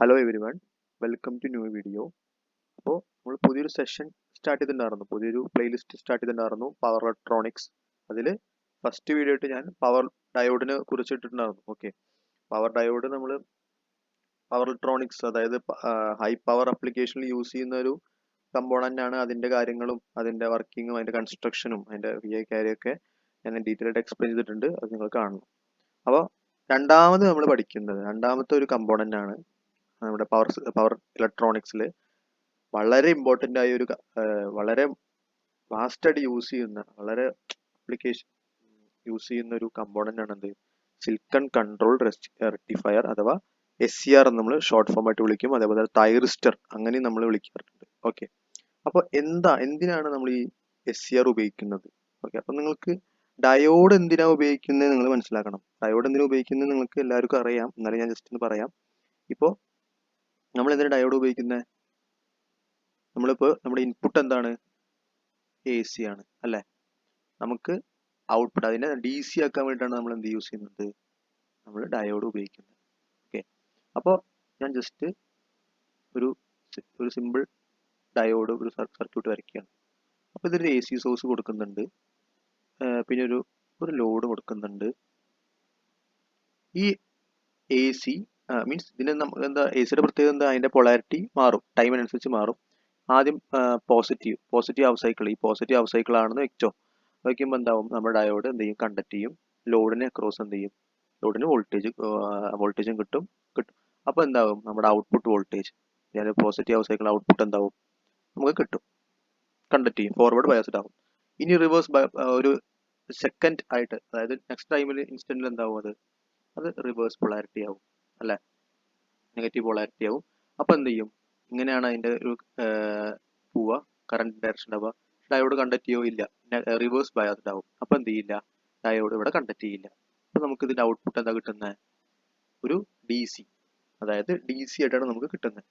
Hello everyone, welcome to new video. അപ്പോൾ നമ്മൾ പുതിയൊരു സെഷൻ സ്റ്റാർട്ട് ചെയ്തിട്ടുണ്ടായിരുന്നു, പുതിയൊരു പ്ലേലിസ്റ്റ് സ്റ്റാർട്ട് ചെയ്തിട്ടുണ്ടായിരുന്നു, പവർ ഇലക്ട്രോണിക്സ്. അതിൽ ഫസ്റ്റ് വീഡിയോ ആയിട്ട് ഞാൻ പവർ ഡയോഡിനെ കുറിച്ചിട്ടുണ്ടായിരുന്നു. ഓക്കെ, പവർ ഡയോഡ് നമ്മൾ പവർ ഇലക്ട്രോണിക്സ്, അതായത് ഹൈ പവർ അപ്ലിക്കേഷനിൽ യൂസ് ചെയ്യുന്ന ഒരു കമ്പോണൻ്റ് ആണ്. അതിൻ്റെ കാര്യങ്ങളും അതിൻ്റെ വർക്കിങ്ങും അതിൻ്റെ കൺസ്ട്രക്ഷനും അതിൻ്റെ കാര്യമൊക്കെ ഞാൻ ഡീറ്റെയിൽ ആയിട്ട് എക്സ്പ്ലെയിൻ ചെയ്തിട്ടുണ്ട്. അത് നിങ്ങൾ കാണണം. അപ്പോൾ രണ്ടാമത്തെ ഒരു കമ്പോണൻ്റ് ആണ് നമ്മുടെ പവർ ഇലക്ട്രോണിക്സിൽ വളരെ ഇമ്പോർട്ടൻ്റ് ആയ ഒരു വളരെ വാസ്റ്റായിട്ട് യൂസ് ചെയ്യുന്ന, വളരെ അപ്ലിക്കേഷൻ യൂസ് ചെയ്യുന്ന ഒരു കമ്പോണൻ്റ് ആണ് എന്ത്, സിലിക്കൺ കൺട്രോൾ റെക്ടിഫയർ അഥവാ SCR എന്ന് നമ്മൾ ഷോർട്ട് ഫോം ആയിട്ട് വിളിക്കും. അതേപോലെ തൈറിസ്റ്റർ അങ്ങനെയും നമ്മൾ വിളിക്കാറുണ്ട്. ഓക്കെ, അപ്പോൾ എന്തിനാണ് നമ്മൾ ഈ SCR ഉപയോഗിക്കുന്നത്? ഓക്കെ, അപ്പോൾ നിങ്ങൾക്ക് ഡയോഡ് എന്തിനാണ് ഉപയോഗിക്കുന്നത് നിങ്ങൾ മനസ്സിലാക്കണം. ഡയോഡ് എന്തിനാണ് ഉപയോഗിക്കുന്നത് നിങ്ങൾക്ക് എല്ലാവർക്കും അറിയാം, എന്നാലും ഞാൻ ജസ്റ്റ് ഒന്ന് പറയാം. ഇപ്പോൾ നമ്മൾ എന്തിനാണ് ഡയോഡ് ഉപയോഗിക്കുന്നത്? നമ്മളിപ്പോൾ നമ്മുടെ ഇൻപുട്ട് എന്താണ്? AC ആണ് അല്ലേ? നമുക്ക് ഔട്ട്പുട്ട് അതിനെ DC ആക്കാൻ വേണ്ടിയിട്ടാണ് നമ്മൾ എന്ത് യൂസ് ചെയ്യുന്നത്? നമ്മൾ ഡയോഡ് ഉപയോഗിക്കുന്നത്. ഓക്കെ, അപ്പോൾ ഞാൻ ജസ്റ്റ് ഒരു സിമ്പിൾ ഡയോഡ് ഒരു സർക്യൂട്ട് വരയ്ക്കുകയാണ്. അപ്പോൾ ഇതൊരു AC സോഴ്സ് കൊടുക്കുന്നുണ്ട്, പിന്നെ ഒരു ലോഡ് കൊടുക്കുന്നുണ്ട്. ഈ AC മീൻസ് ഇതിന് എന്താ AC യുടെ പ്രത്യേകത എന്താ? അതിൻ്റെ പൊളാരിറ്റി മാറും, ടൈമിനനുസരിച്ച് മാറും. ആദ്യം പോസിറ്റീവ് ഹാഫ് സൈക്കിൾ, ഈ പോസിറ്റീവ് ഹാഫ് സൈക്കിൾ ആണെന്ന് വെച്ചോ. വയ്ക്കുമ്പോൾ എന്താവും, നമ്മുടെ ഡയോഡ് എന്ത് ചെയ്യും, കണ്ടക്ട് ചെയ്യും. ലോഡിനെ അക്രോസ് എന്ത് ചെയ്യും, ലോഡിന് വോൾട്ടേജും കിട്ടും. അപ്പോൾ എന്താവും, നമ്മുടെ ഔട്ട്പുട്ട് വോൾട്ടേജ്, അതായത് പോസിറ്റീവ് ഹാഫ് സൈക്കിൾ ഔട്ട്പുട്ട് എന്താവും, നമുക്ക് കിട്ടും, കണ്ടക്ട് ചെയ്യും, ഫോർവേഡ് ബയസ്ഡ് ആവും. ഇനി റിവേഴ്സ് ഒരു സെക്കൻഡ് ആയിട്ട്, അതായത് നെക്സ്റ്റ് ടൈമിൽ ഇൻസ്റ്റന്റിൽ എന്താവും, അത് റിവേഴ്സ് പൊളാരിറ്റി ആവും അല്ലേ, നെഗറ്റീവ് പൊളാരിറ്റി ആവും. അപ്പോൾ എന്ത് ചെയ്യും, ഇങ്ങനെയാണ് അതിൻ്റെ ഒരു പോവുക, കറണ്ട് ഡയറക്ഷൻ ആവുക. ഡയോഡ് കണ്ടക്ട് ചെയ്യോ? ഇല്ല, റിവേഴ്സ് ബയസ്ഡ് ആവും. അപ്പോൾ എന്ത് ചെയ്യില്ല, ഡയോഡ് ഇവിടെ കണ്ടക്ട് ചെയ്യില്ല. അപ്പോൾ നമുക്ക് ഇതിൻ്റെ ഔട്ട്പുട്ട് എന്താ കിട്ടുന്നത്? ഒരു DC, അതായത് DC ആയിട്ടാണ് നമുക്ക് കിട്ടുന്നത്.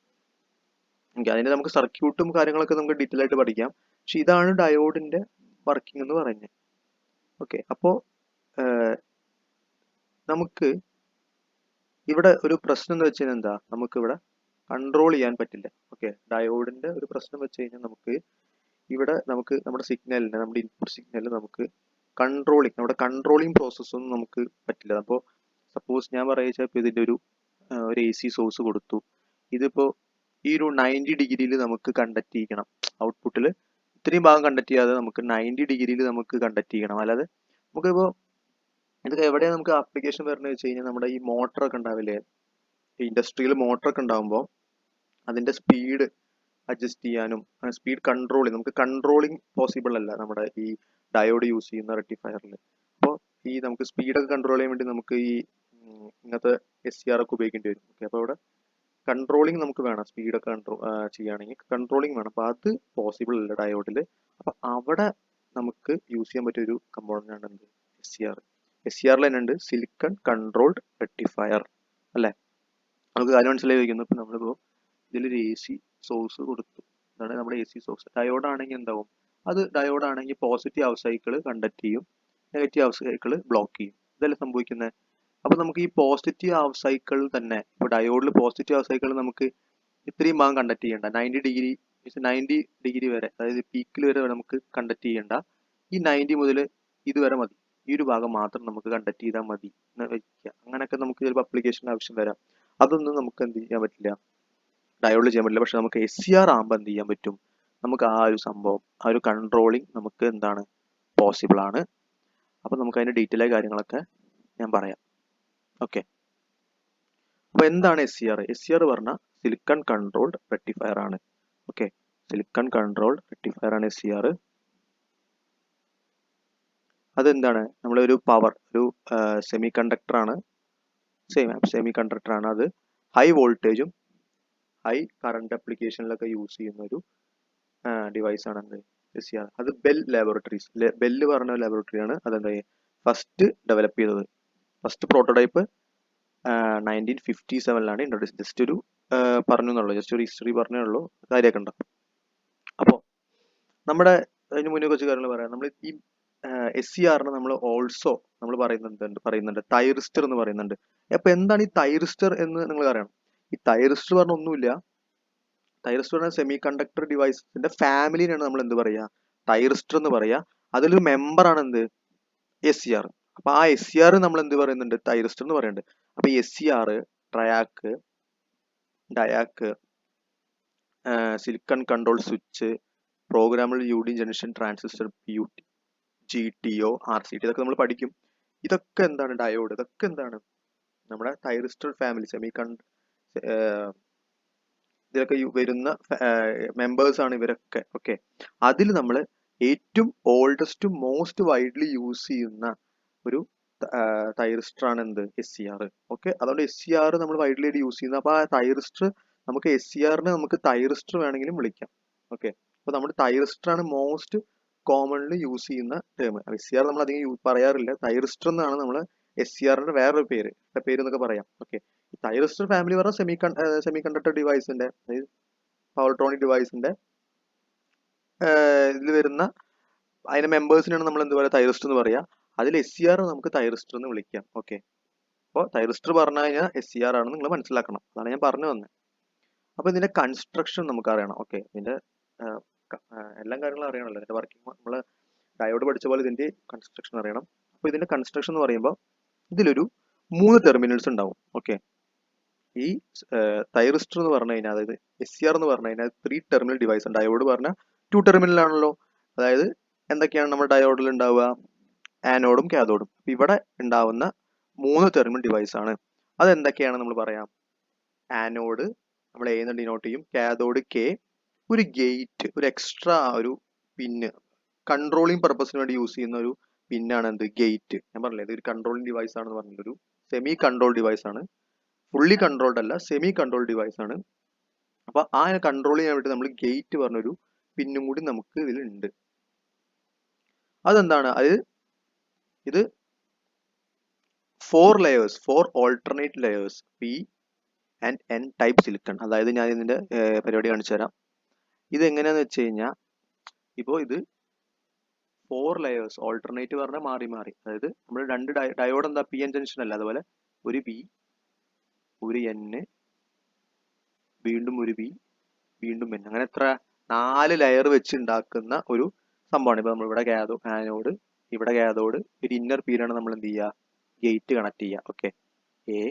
ഓക്കെ, അതിന് നമുക്ക് സർക്യൂട്ടും കാര്യങ്ങളൊക്കെ നമുക്ക് ഡീറ്റെയിൽ ആയിട്ട് പഠിക്കാം. പക്ഷെ ഇതാണ് ഡയോഡിൻ്റെ വർക്കിംഗ് എന്ന് പറയുന്നത്. ഓക്കെ, അപ്പോൾ നമുക്ക് ഇവിടെ ഒരു പ്രശ്നം എന്ന് വെച്ച് കഴിഞ്ഞാൽ എന്താ, നമുക്കിവിടെ കൺട്രോൾ ചെയ്യാൻ പറ്റില്ല. ഓക്കെ, ഡയോഡിൻ്റെ ഒരു പ്രശ്നം വെച്ച് കഴിഞ്ഞാൽ നമുക്ക് നമ്മുടെ സിഗ്നലിനെ, നമ്മുടെ ഇൻപുട്ട് സിഗ്നലിൽ നമുക്ക് നമ്മുടെ കൺട്രോളിങ് പ്രോസസ്സൊന്നും നമുക്ക് പറ്റില്ല. അപ്പോൾ സപ്പോസ് ഞാൻ പറയുക, ഇപ്പോൾ ഇതിൻ്റെ ഒരു AC സോഴ്സ് കൊടുത്തു. ഇതിപ്പോൾ ഈ ഒരു 90 ഡിഗ്രിയിൽ നമുക്ക് കണ്ടക്ട് ചെയ്യണം. ഔട്ട്പുട്ടിൽ ഇത്രയും ഭാഗം കണ്ടക്ട് ചെയ്യാതെ നമുക്ക് 90 ഡിഗ്രിയിൽ നമുക്ക് കണ്ടക്ട് ചെയ്യണം. അല്ലാതെ നമുക്കിപ്പോൾ ഇതൊക്കെ എവിടെയാണ് നമുക്ക് ആപ്ലിക്കേഷൻ വരുന്നത് വെച്ച് കഴിഞ്ഞാൽ, നമ്മുടെ ഈ മോട്ടറൊക്കെ ഉണ്ടാവില്ലേ, ഇൻഡസ്ട്രിയിൽ മോട്ടറൊക്കെ ഉണ്ടാകുമ്പോൾ അതിൻ്റെ സ്പീഡ് അഡ്ജസ്റ്റ് ചെയ്യാനും സ്പീഡ് നമുക്ക് കൺട്രോളിങ് പോസിബിൾ അല്ല നമ്മുടെ ഈ ഡയോഡ് യൂസ് ചെയ്യുന്ന റെക്ടിഫയറിൽ. അപ്പോൾ ഈ നമുക്ക് സ്പീഡൊക്കെ കൺട്രോൾ ചെയ്യാൻ വേണ്ടി നമുക്ക് ഈ ഇങ്ങനത്തെ SCR ഒക്കെ ഉപയോഗിക്കേണ്ടി വരും. ഓക്കെ, അപ്പോൾ ഇവിടെ കൺട്രോളിങ് നമുക്ക് വേണം, സ്പീഡൊക്കെ ചെയ്യുകയാണെങ്കിൽ കൺട്രോളിങ് വേണം. അപ്പോൾ അത് പോസിബിൾ അല്ല ഡയോഡിൽ. അപ്പോൾ അവിടെ നമുക്ക് യൂസ് ചെയ്യാൻ പറ്റിയ ഒരു കമ്പോണൻ്റ് ആണ് എന്ത്, SCR. SCRൽ തന്നെ ഉണ്ട് സിലിക്കൺ കൺട്രോൾഡ് റെക്ടിഫയർ അല്ലേ. നമുക്ക് കാര്യം മനസ്സിലായി വയ്ക്കുന്നു. ഇപ്പം നമ്മളിപ്പോൾ ഇതിലൊരു AC സോഴ്സ് കൊടുത്തു, അതാണ് നമ്മുടെ AC സോഴ്സ്. ഡയോഡ് ആണെങ്കിൽ എന്താവും, ഡയോഡ് ആണെങ്കിൽ പോസിറ്റീവ് ഹാഫ് സൈക്കിൾ കണ്ടക്ട് ചെയ്യും, നെഗറ്റീവ് ഹാഫ് സൈക്കിൾ ബ്ലോക്ക് ചെയ്യും. ഇതല്ലേ സംഭവിക്കുന്നത്. അപ്പോൾ നമുക്ക് ഈ പോസിറ്റീവ് ഹാഫ് സൈക്കിൾ തന്നെ, ഇപ്പോൾ ഡയോഡിൽ പോസിറ്റീവ് ഹാഫ് സൈക്കിൾ നമുക്ക് ഇത്രയും ഭാഗം കണ്ടക്ട് ചെയ്യേണ്ട, 90 ഡിഗ്രി വരെ, അതായത് പീക്കിൽ വരെ നമുക്ക് കണ്ടക്ട് ചെയ്യേണ്ട. ഈ 90 മുതൽ ഇതുവരെ മതി, ഈ ഒരു ഭാഗം മാത്രം നമുക്ക് കണ്ടക്ട് ചെയ്താൽ മതി എന്ന് വെക്കുക. അങ്ങനെയൊക്കെ നമുക്ക് ചിലപ്പോൾ അപ്ലിക്കേഷൻ ആവശ്യം വരാം. അതൊന്നും നമുക്ക് എന്ത് ചെയ്യാൻ പറ്റില്ല, ഡയോഡിൽ ചെയ്യാൻ പറ്റില്ല. പക്ഷെ നമുക്ക് SCR ആകുമ്പോൾ എന്ത് ചെയ്യാൻ പറ്റും, നമുക്ക് ആ ഒരു സംഭവം, ആ ഒരു കൺട്രോളിങ് നമുക്ക് എന്താണ്, പോസിബിൾ ആണ്. അപ്പം നമുക്ക് അതിൻ്റെ ഡീറ്റെയിൽ ആയ കാര്യങ്ങളൊക്കെ ഞാൻ പറയാം. ഓക്കെ, അപ്പോൾ എന്താണ് SCR പറഞ്ഞാൽ സിലിക്കൺ കൺട്രോൾഡ് റെക്ടിഫയർ ആണ്. ഓക്കെ, സിലിക്കൺ കൺട്രോൾഡ് റെക്ടിഫയർ ആണ് SCR. അതെന്താണ്, നമ്മളൊരു ഒരു സെമി കണ്ടക്ടർ ആണ്, സെമി കണ്ടക്ടർ ആണ്. അത് ഹൈ വോൾട്ടേജും ഹൈ കറണ്ട് അപ്ലിക്കേഷനിലൊക്കെ യൂസ് ചെയ്യുന്ന ഒരു ഡിവൈസ് ആണ് എന്ത്, SCR. അത് ബെല്ല് പറഞ്ഞ ലാബോറട്ടറിയാണ് അതെന്താ ഫസ്റ്റ് ഡെവലപ്പ് ചെയ്തത്. First prototype 1957 introduce. ജസ്റ്റ് ഒരു പറഞ്ഞു എന്നുള്ളൂ, ജസ്റ്റ് ഒരു ഹിസ്റ്ററി പറഞ്ഞേ ഉള്ളൂ, കാര്യമൊക്കെ ഉണ്ടാവും. അപ്പോൾ നമ്മുടെ അതിന് മുന്നേ കുറച്ച് കാര്യങ്ങൾ പറയാം. നമ്മൾ ഈ SCRന് നമ്മൾ പറയുന്നുണ്ട് തൈറിസ്റ്റർ എന്ന് പറയുന്നുണ്ട്. അപ്പോൾ എന്താണ് ഈ തൈറിസ്റ്റർ എന്ന് നിങ്ങൾ അറിയണം. ഈ തൈറിസ്റ്റർ പറഞ്ഞ ഒന്നുമില്ല. തൈറിസ്റ്റർ പറഞ്ഞ സെമി കണ്ടക്ടർ ഡിവൈസിന്റെ ഫാമിലിനാണ് നമ്മൾ എന്ത് പറയാ, തൈറിസ്റ്റർ എന്ന് പറയാ. അതിലൊരു മെമ്പർ ആണ് എന്ത്, SCR. അപ്പൊ ആ SCR നമ്മൾ എന്ത് പറയുന്നുണ്ട്, തൈറിസ്റ്റർ എന്ന് പറയുന്നുണ്ട്. അപ്പൊ SCR, triac, diac, silicon control switch, programmable unijunction transistor, PUT, GTO, RCT, ഇതൊക്കെ നമ്മൾ പഠിക്കും. ഇതൊക്കെ എന്താണ്, ഡയോഡ്, ഇതൊക്കെ എന്താണ് നമ്മുടെ തൈറിസ്റ്റർ ഫാമിലി, ഇതിലൊക്കെ വരുന്ന മെമ്പേഴ്സ് ആണ് ഇവരൊക്കെ. ഓക്കെ, അതിൽ നമ്മൾ ഏറ്റവും ഓൾഡസ്റ്റും മോസ്റ്റ് വൈഡ്ലി യൂസ് ചെയ്യുന്ന ഒരു തൈറിസ്റ്റർ ആണ് എന്ത്, SCR. ഓക്കെ, അതുകൊണ്ട് SCR നമ്മൾ വൈഡ്ലി യൂസ് ചെയ്യുന്നത്. അപ്പൊ ആ തൈറിസ്റ്റർ നമുക്ക് SCRനെ നമുക്ക് തൈറിസ്റ്റർ വേണമെങ്കിലും വിളിക്കാം. ഓക്കെ, അപ്പൊ നമ്മൾ തൈറിസ്റ്റർ ആണ് മോസ്റ്റ് കോമൺലി യൂസ് ചെയ്യുന്ന ടേം. SCR നമ്മൾ അധികം പറയാറില്ല. തൈറിസ്റ്റർ എന്നാണ് നമ്മൾ SCRന്റെ വേറൊരു പേര് എന്നൊക്കെ പറയാം. ഓക്കെ, തൈറിസ്റ്റർ ഫാമിലി പറഞ്ഞാൽ സെമി കണ്ടക്ടർ ഡിവൈസിന്റെ, പവർട്രോണിക് ഡിവൈസിന്റെ ഇതിൽ വരുന്ന അതിന്റെ മെമ്പേഴ്സിനാണ് നമ്മൾ എന്ത് പറയുക, തൈറിസ്റ്റർ എന്ന് പറയാം. അതിൽ SCR നമുക്ക് തൈറിസ്റ്റർ എന്ന് വിളിക്കാം. ഓക്കെ, അപ്പോൾ തൈറിസ്റ്റർ പറഞ്ഞു കഴിഞ്ഞാൽ SCR ആണെന്ന് നിങ്ങൾ മനസ്സിലാക്കണം. അതാണ് ഞാൻ പറഞ്ഞു വന്നത്. അപ്പൊ ഇതിന്റെ കൺസ്ട്രക്ഷൻ നമുക്ക് അറിയണം. ഓക്കെ, ഇതിന്റെ എല്ലാ കാര്യങ്ങളും അറിയണമല്ലോ. ഇതിന്റെ വർക്കിംഗ് നമ്മൾ ഡയോഡ് പഠിച്ച പോലെ ഇതിന്റെ കൺസ്ട്രക്ഷൻ അറിയണം. അപ്പൊ ഇതിന്റെ കൺസ്ട്രക്ഷൻ എന്ന് പറയുമ്പോൾ ഇതിലൊരു 3 ടെർമിനൽസ് ഉണ്ടാവും. ഓക്കെ, ഈ തൈറിസ്റ്റർ എന്ന് പറഞ്ഞു കഴിഞ്ഞാൽ, അതായത് SCR എന്ന് പറഞ്ഞു കഴിഞ്ഞാൽ 3 ടെർമിനൽ ഡിവൈസ് ആണ്. ഡയോഡ് പറഞ്ഞാൽ 2 ടെർമിനൽ ആണല്ലോ. അതായത് എന്തൊക്കെയാണ് നമ്മുടെ ഡയോഡിൽ ഉണ്ടാവുക, ആനോഡും കാഥോഡും. ഇവിടെ ഉണ്ടാവുന്ന 3 ടെർമിനൽ ഡിവൈസ് ആണ്. അതെന്തൊക്കെയാണ് നമ്മൾ പറയാം. ആനോഡ് നമ്മൾ A എന്ന് ഡിനോട്ട് ചെയ്യും, കാഥോഡ് K, ഒരു ഗേറ്റ്, ഒരു എക്സ്ട്രാ ഒരു പിന്ന്, കൺട്രോളിങ് പർപ്പസിന് വേണ്ടി യൂസ് ചെയ്യുന്ന ഒരു പിന്നാണ് എന്ത്, ഗേറ്റ്. ഞാൻ പറഞ്ഞില്ലേ, ഇത് ഒരു കൺട്രോളിങ് ഡിവൈസ് ആണെന്ന് പറഞ്ഞൊരു സെമി കൺട്രോൾ ഡിവൈസ് ആണ്. ഫുള്ളി കൺട്രോൾഡ് അല്ല, സെമി കൺട്രോൾ ഡിവൈസ് ആണ്. അപ്പൊ ആ കൺട്രോൾ ചെയ്യാൻ വേണ്ടി നമ്മൾ ഗേറ്റ് പറഞ്ഞൊരു പിന്നും കൂടി നമുക്ക് ഇതിലുണ്ട്. അതെന്താണ്, ഇത് 4 layers, 4 alternate layers, P and N type silicon. അതായത് ഞാൻ ഇതിന്റെ പരിപാടി കാണിച്ചു തരാം. ഇത് എങ്ങനെയാന്ന് വെച്ച് കഴിഞ്ഞാൽ, ഇപ്പോൾ ഇത് 4 layers, ഓൾട്ടർനേറ്റ് പറഞ്ഞാൽ മാറി മാറി. അതായത് നമ്മൾ 2 ഡയോഡ് എന്താ, PN ജംഗ്ഷൻ അല്ല, അതുപോലെ ഒരു P, ഒരു N, വീണ്ടും ഒരു P, വീണ്ടും N, അങ്ങനെ എത്ര 4 ലെയർ വെച്ച് ഉണ്ടാക്കുന്ന ഒരു സംഭവമാണ്. ഇപ്പൊ നമ്മൾ ഇവിടെ ആനോഡ്, ഇവിടെ കാഥോഡ്, ഒരു ഇന്നർ പീലാണ് നമ്മൾ എന്ത് ചെയ്യുക, ഗേറ്റ് കണക്ട് ചെയ്യുക. Okay, A,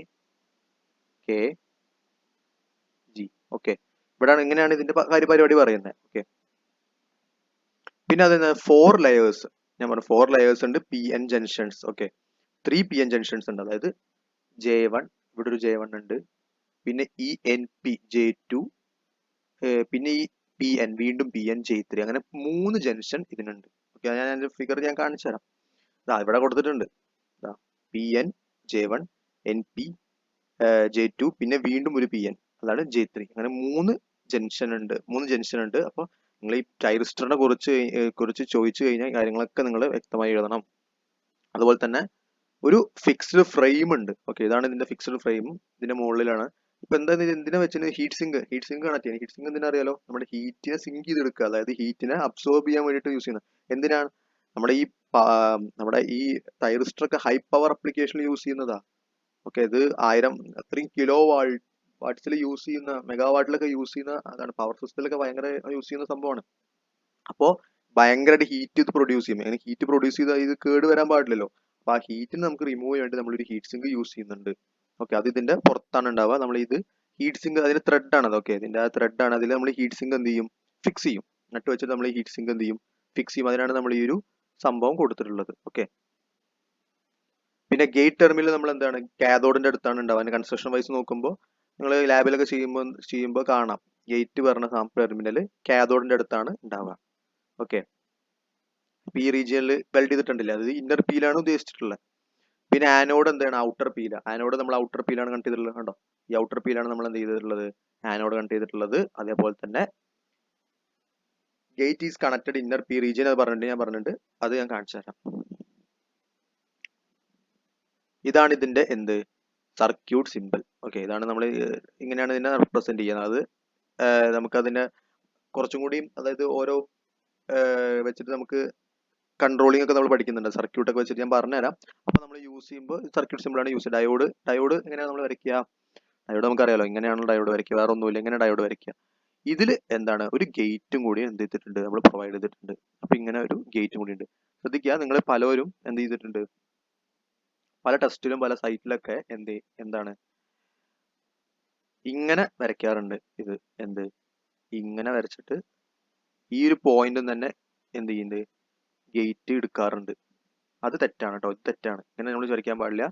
K, G. Okay, ഇവിടെയാണ്, ഇങ്ങനെയാണ് ഇതിന്റെ പരിപാടി പറയുന്നത്. ഓക്കെ, പിന്നെ അത് 4 ലെയേഴ്സ്, ഞാൻ പറഞ്ഞു 4 ലെയേഴ്സ് ഉണ്ട്, PN junctions. Okay, 3 PN junctions ഉണ്ട്. അതായത് J1, ഇവിടെ ഒരു J1 ഉണ്ട്, പിന്നെ ENP J2, പിന്നെ ഈ PN, വീണ്ടും PN J3, അങ്ങനെ 3 ജംഗ്ഷൻ ഇതിനുണ്ട്. ഓക്കെ, ഞാൻ ഫിഗർ ഞാൻ കാണിച്ചു തരാം. ഇവിടെ കൊടുത്തിട്ടുണ്ട്. PN J1, NP J2, പിന്നെ വീണ്ടും ഒരു PN, അതാണ് J3. അങ്ങനെ 3 ജംഗ്ഷൻ ഉണ്ട്. അപ്പോൾ നിങ്ങൾ ഈ തൈറിസ്റ്ററിനെ കുറിച്ച് ചോദിച്ചു കഴിഞ്ഞാൽ കാര്യങ്ങളൊക്കെ നിങ്ങൾ വ്യക്തമായി എഴുതണം. അതുപോലെ തന്നെ ഒരു ഫിക്സ്ഡ് ഫ്രെയിം ഉണ്ട്. ഓക്കെ, ഇതാണ് ഇതിന്റെ ഫിക്സ്ഡ് ഫ്രെയിം, ഇതിന്റെ മുകളിലാണ്. ഇപ്പൊ എന്താ എന്തിനാ വെച്ചാൽ ഹീറ്റ് സിങ്ക് കണക്ട് ചെയ്യാൻ. ഹീറ്റ് സിങ്ക് എന്തിനാ അറിയാലോ, നമ്മുടെ ഹീറ്റിനെ സിങ്ക് ചെയ്തെടുക്കുക, അതായത് ഹീറ്റിനെ അബ്സോർബ് ചെയ്യാൻ വേണ്ടിയിട്ട് യൂസ് ചെയ്യുന്നത്. എന്തിനാണ്, നമ്മുടെ ഈ തൈറിസ്റ്റർ ഒക്കെ ഹൈ പവർ അപ്ലിക്കേഷനിൽ യൂസ് ചെയ്യുന്നതാ. ഓക്കെ, ഇത് 1000 അത്രയും കിലോ വാട്ട്സിൽ യൂസ് ചെയ്യുന്ന, മെഗാവാട്ടിലൊക്കെ യൂസ് ചെയ്യുന്ന, അതാണ് പവർ സിസ്റ്റത്തിലൊക്കെ ഭയങ്കര യൂസ് ചെയ്യുന്ന സംഭവമാണ്. അപ്പോൾ ഭയങ്കരമായിട്ട് ഹീറ്റ് ഇത് പ്രൊഡ്യൂസ് ചെയ്യും. അങ്ങനെ ഹീറ്റ് പ്രൊഡ്യൂസ് ചെയ്താൽ ഇത് കേട് വരാൻ പാടില്ലല്ലോ. അപ്പൊ ആ ഹീറ്റിന് നമുക്ക് റിമൂവ് ചെയ്യാൻ വേണ്ടി നമ്മളൊരു ഹീറ്റ് സിങ്ക് യൂസ് ചെയ്യുന്നുണ്ട്. ഓക്കെ, അത് ഇതിന്റെ പുറത്താണ് ഉണ്ടാവുക. നമ്മൾ ഇത് ഹീറ്റ് സിങ്ക്, അതിന്റെ ത്രെഡ് ആണ് അതൊക്കെ, ഇതിന്റെ ആ ത്രെഡ് ആണ്. അതിൽ നമ്മൾ ഹീറ്റ് സിങ്ക് എന്ത് ചെയ്യും, ഫിക്സ് ചെയ്യും. നട്ട് വെച്ചിട്ട് നമ്മൾ ഈ ഹീറ്റ് സിങ്ക് എന്ത് ചെയ്യും, ഫിക്സ് ചെയ്യും. അതിനാണ് നമ്മൾ ഈ ഒരു സംഭവം കൊടുത്തിട്ടുള്ളത്. ഓക്കെ, പിന്നെ ഗേറ്റ് ടെർമിനൽ നമ്മൾ എന്താണ്, കാഥോഡിന്റെ അടുത്താണ് ഉണ്ടാവുക. അതിന്റെ കൺസ്ട്രക്ഷൻ വൈസ് നോക്കുമ്പോൾ നിങ്ങൾ ലാബിലൊക്കെ ചെയ്യുമ്പോൾ കാണാം, ഗേറ്റ് പറഞ്ഞ ടെർമിനൽ കാഥോഡിന്റെ അടുത്താണ് ഉണ്ടാവുക. ഓക്കെ, ഈ റീജിയനിൽ വെൽഡ് ചെയ്തിട്ടുണ്ടല്ലേ, അത് ഇന്നർ പീലാണ് ഉദ്ദേശിച്ചിട്ടുള്ളത്. പിന്നെ ആനോഡ് എന്താണ്, ഔട്ടർ പീല. ആനോഡ് നമ്മൾ ഔട്ടർ പീലാണ് കണക്ട് ചെയ്തിട്ടുള്ളത്. കണ്ടോ, ഈ ഔട്ടർ പീലാണ് നമ്മൾ എന്ത് ചെയ്തിട്ടുള്ളത്, ആനോഡ് കണക്ട് ചെയ്തിട്ടുള്ളത്. അതേപോലെ തന്നെ gate is connected inner P region, അത് പറഞ്ഞിട്ടുണ്ട്, അത് ഞാൻ കാണിച്ചു തരാം. ഇതാണ് ഇതിന്റെ എന്ത്, സർക്യൂട്ട് സിമ്പിൾ. ഓക്കെ, ഇതാണ് നമ്മൾ ഇങ്ങനെയാണ് ഇതിനെ റെപ്രസെന്റ് ചെയ്യുന്നത്. അത് നമുക്കതിനെ കുറച്ചും കൂടിയും, അതായത് ഓരോ വെച്ചിട്ട് നമുക്ക് കൺട്രോളിംഗ് ഒക്കെ നമ്മൾ പഠിക്കുന്നുണ്ട്. സർക്യൂട്ട് ഒക്കെ വെച്ചിട്ട് ഞാൻ പറഞ്ഞുതരാം. അപ്പൊ നമ്മൾ യൂസ് ചെയ്യുമ്പോൾ സർക്യൂട്ട് സിമ്പിൾ ആണ് യൂസ്. ഡയോഡ് എങ്ങനെയാണ് നമ്മൾ വരയ്ക്കുക, ഡയോഡ് നമുക്കറിയാലോ, ഇങ്ങനെയാണ് ഡയോഡ് വരയ്ക്കുക, വേറെ ഒന്നുമില്ല, ഇങ്ങനെ ഡയോഡ് വരയ്ക്കുക. ഇതിൽ എന്താണ്, ഒരു ഗേറ്റും കൂടി എന്ത് ചെയ്തിട്ടുണ്ട്, നമ്മൾ പ്രൊവൈഡ് ചെയ്തിട്ടുണ്ട്. അപ്പൊ ഇങ്ങനെ ഒരു ഗേറ്റും കൂടി ഉണ്ട്. ശ്രദ്ധിക്കുക, നിങ്ങൾ പലരും എന്ത് ചെയ്തിട്ടുണ്ട്, പല ടെസ്റ്റിലും പല സൈറ്റിലൊക്കെ എന്താണ് ഇങ്ങനെ വരയ്ക്കാറുണ്ട്. ഇത് ഇങ്ങനെ വരച്ചിട്ട് ഈ ഒരു പോയിന്റും തന്നെ എന്ത് ചെയ്യുന്നുണ്ട്, ഗേറ്റ് എടുക്കാറുണ്ട്. അത് തെറ്റാണ് കേട്ടോ, ഇത് തെറ്റാണ്. ഇങ്ങനെ നമ്മൾ വരയ്ക്കാൻ പാടില്ല.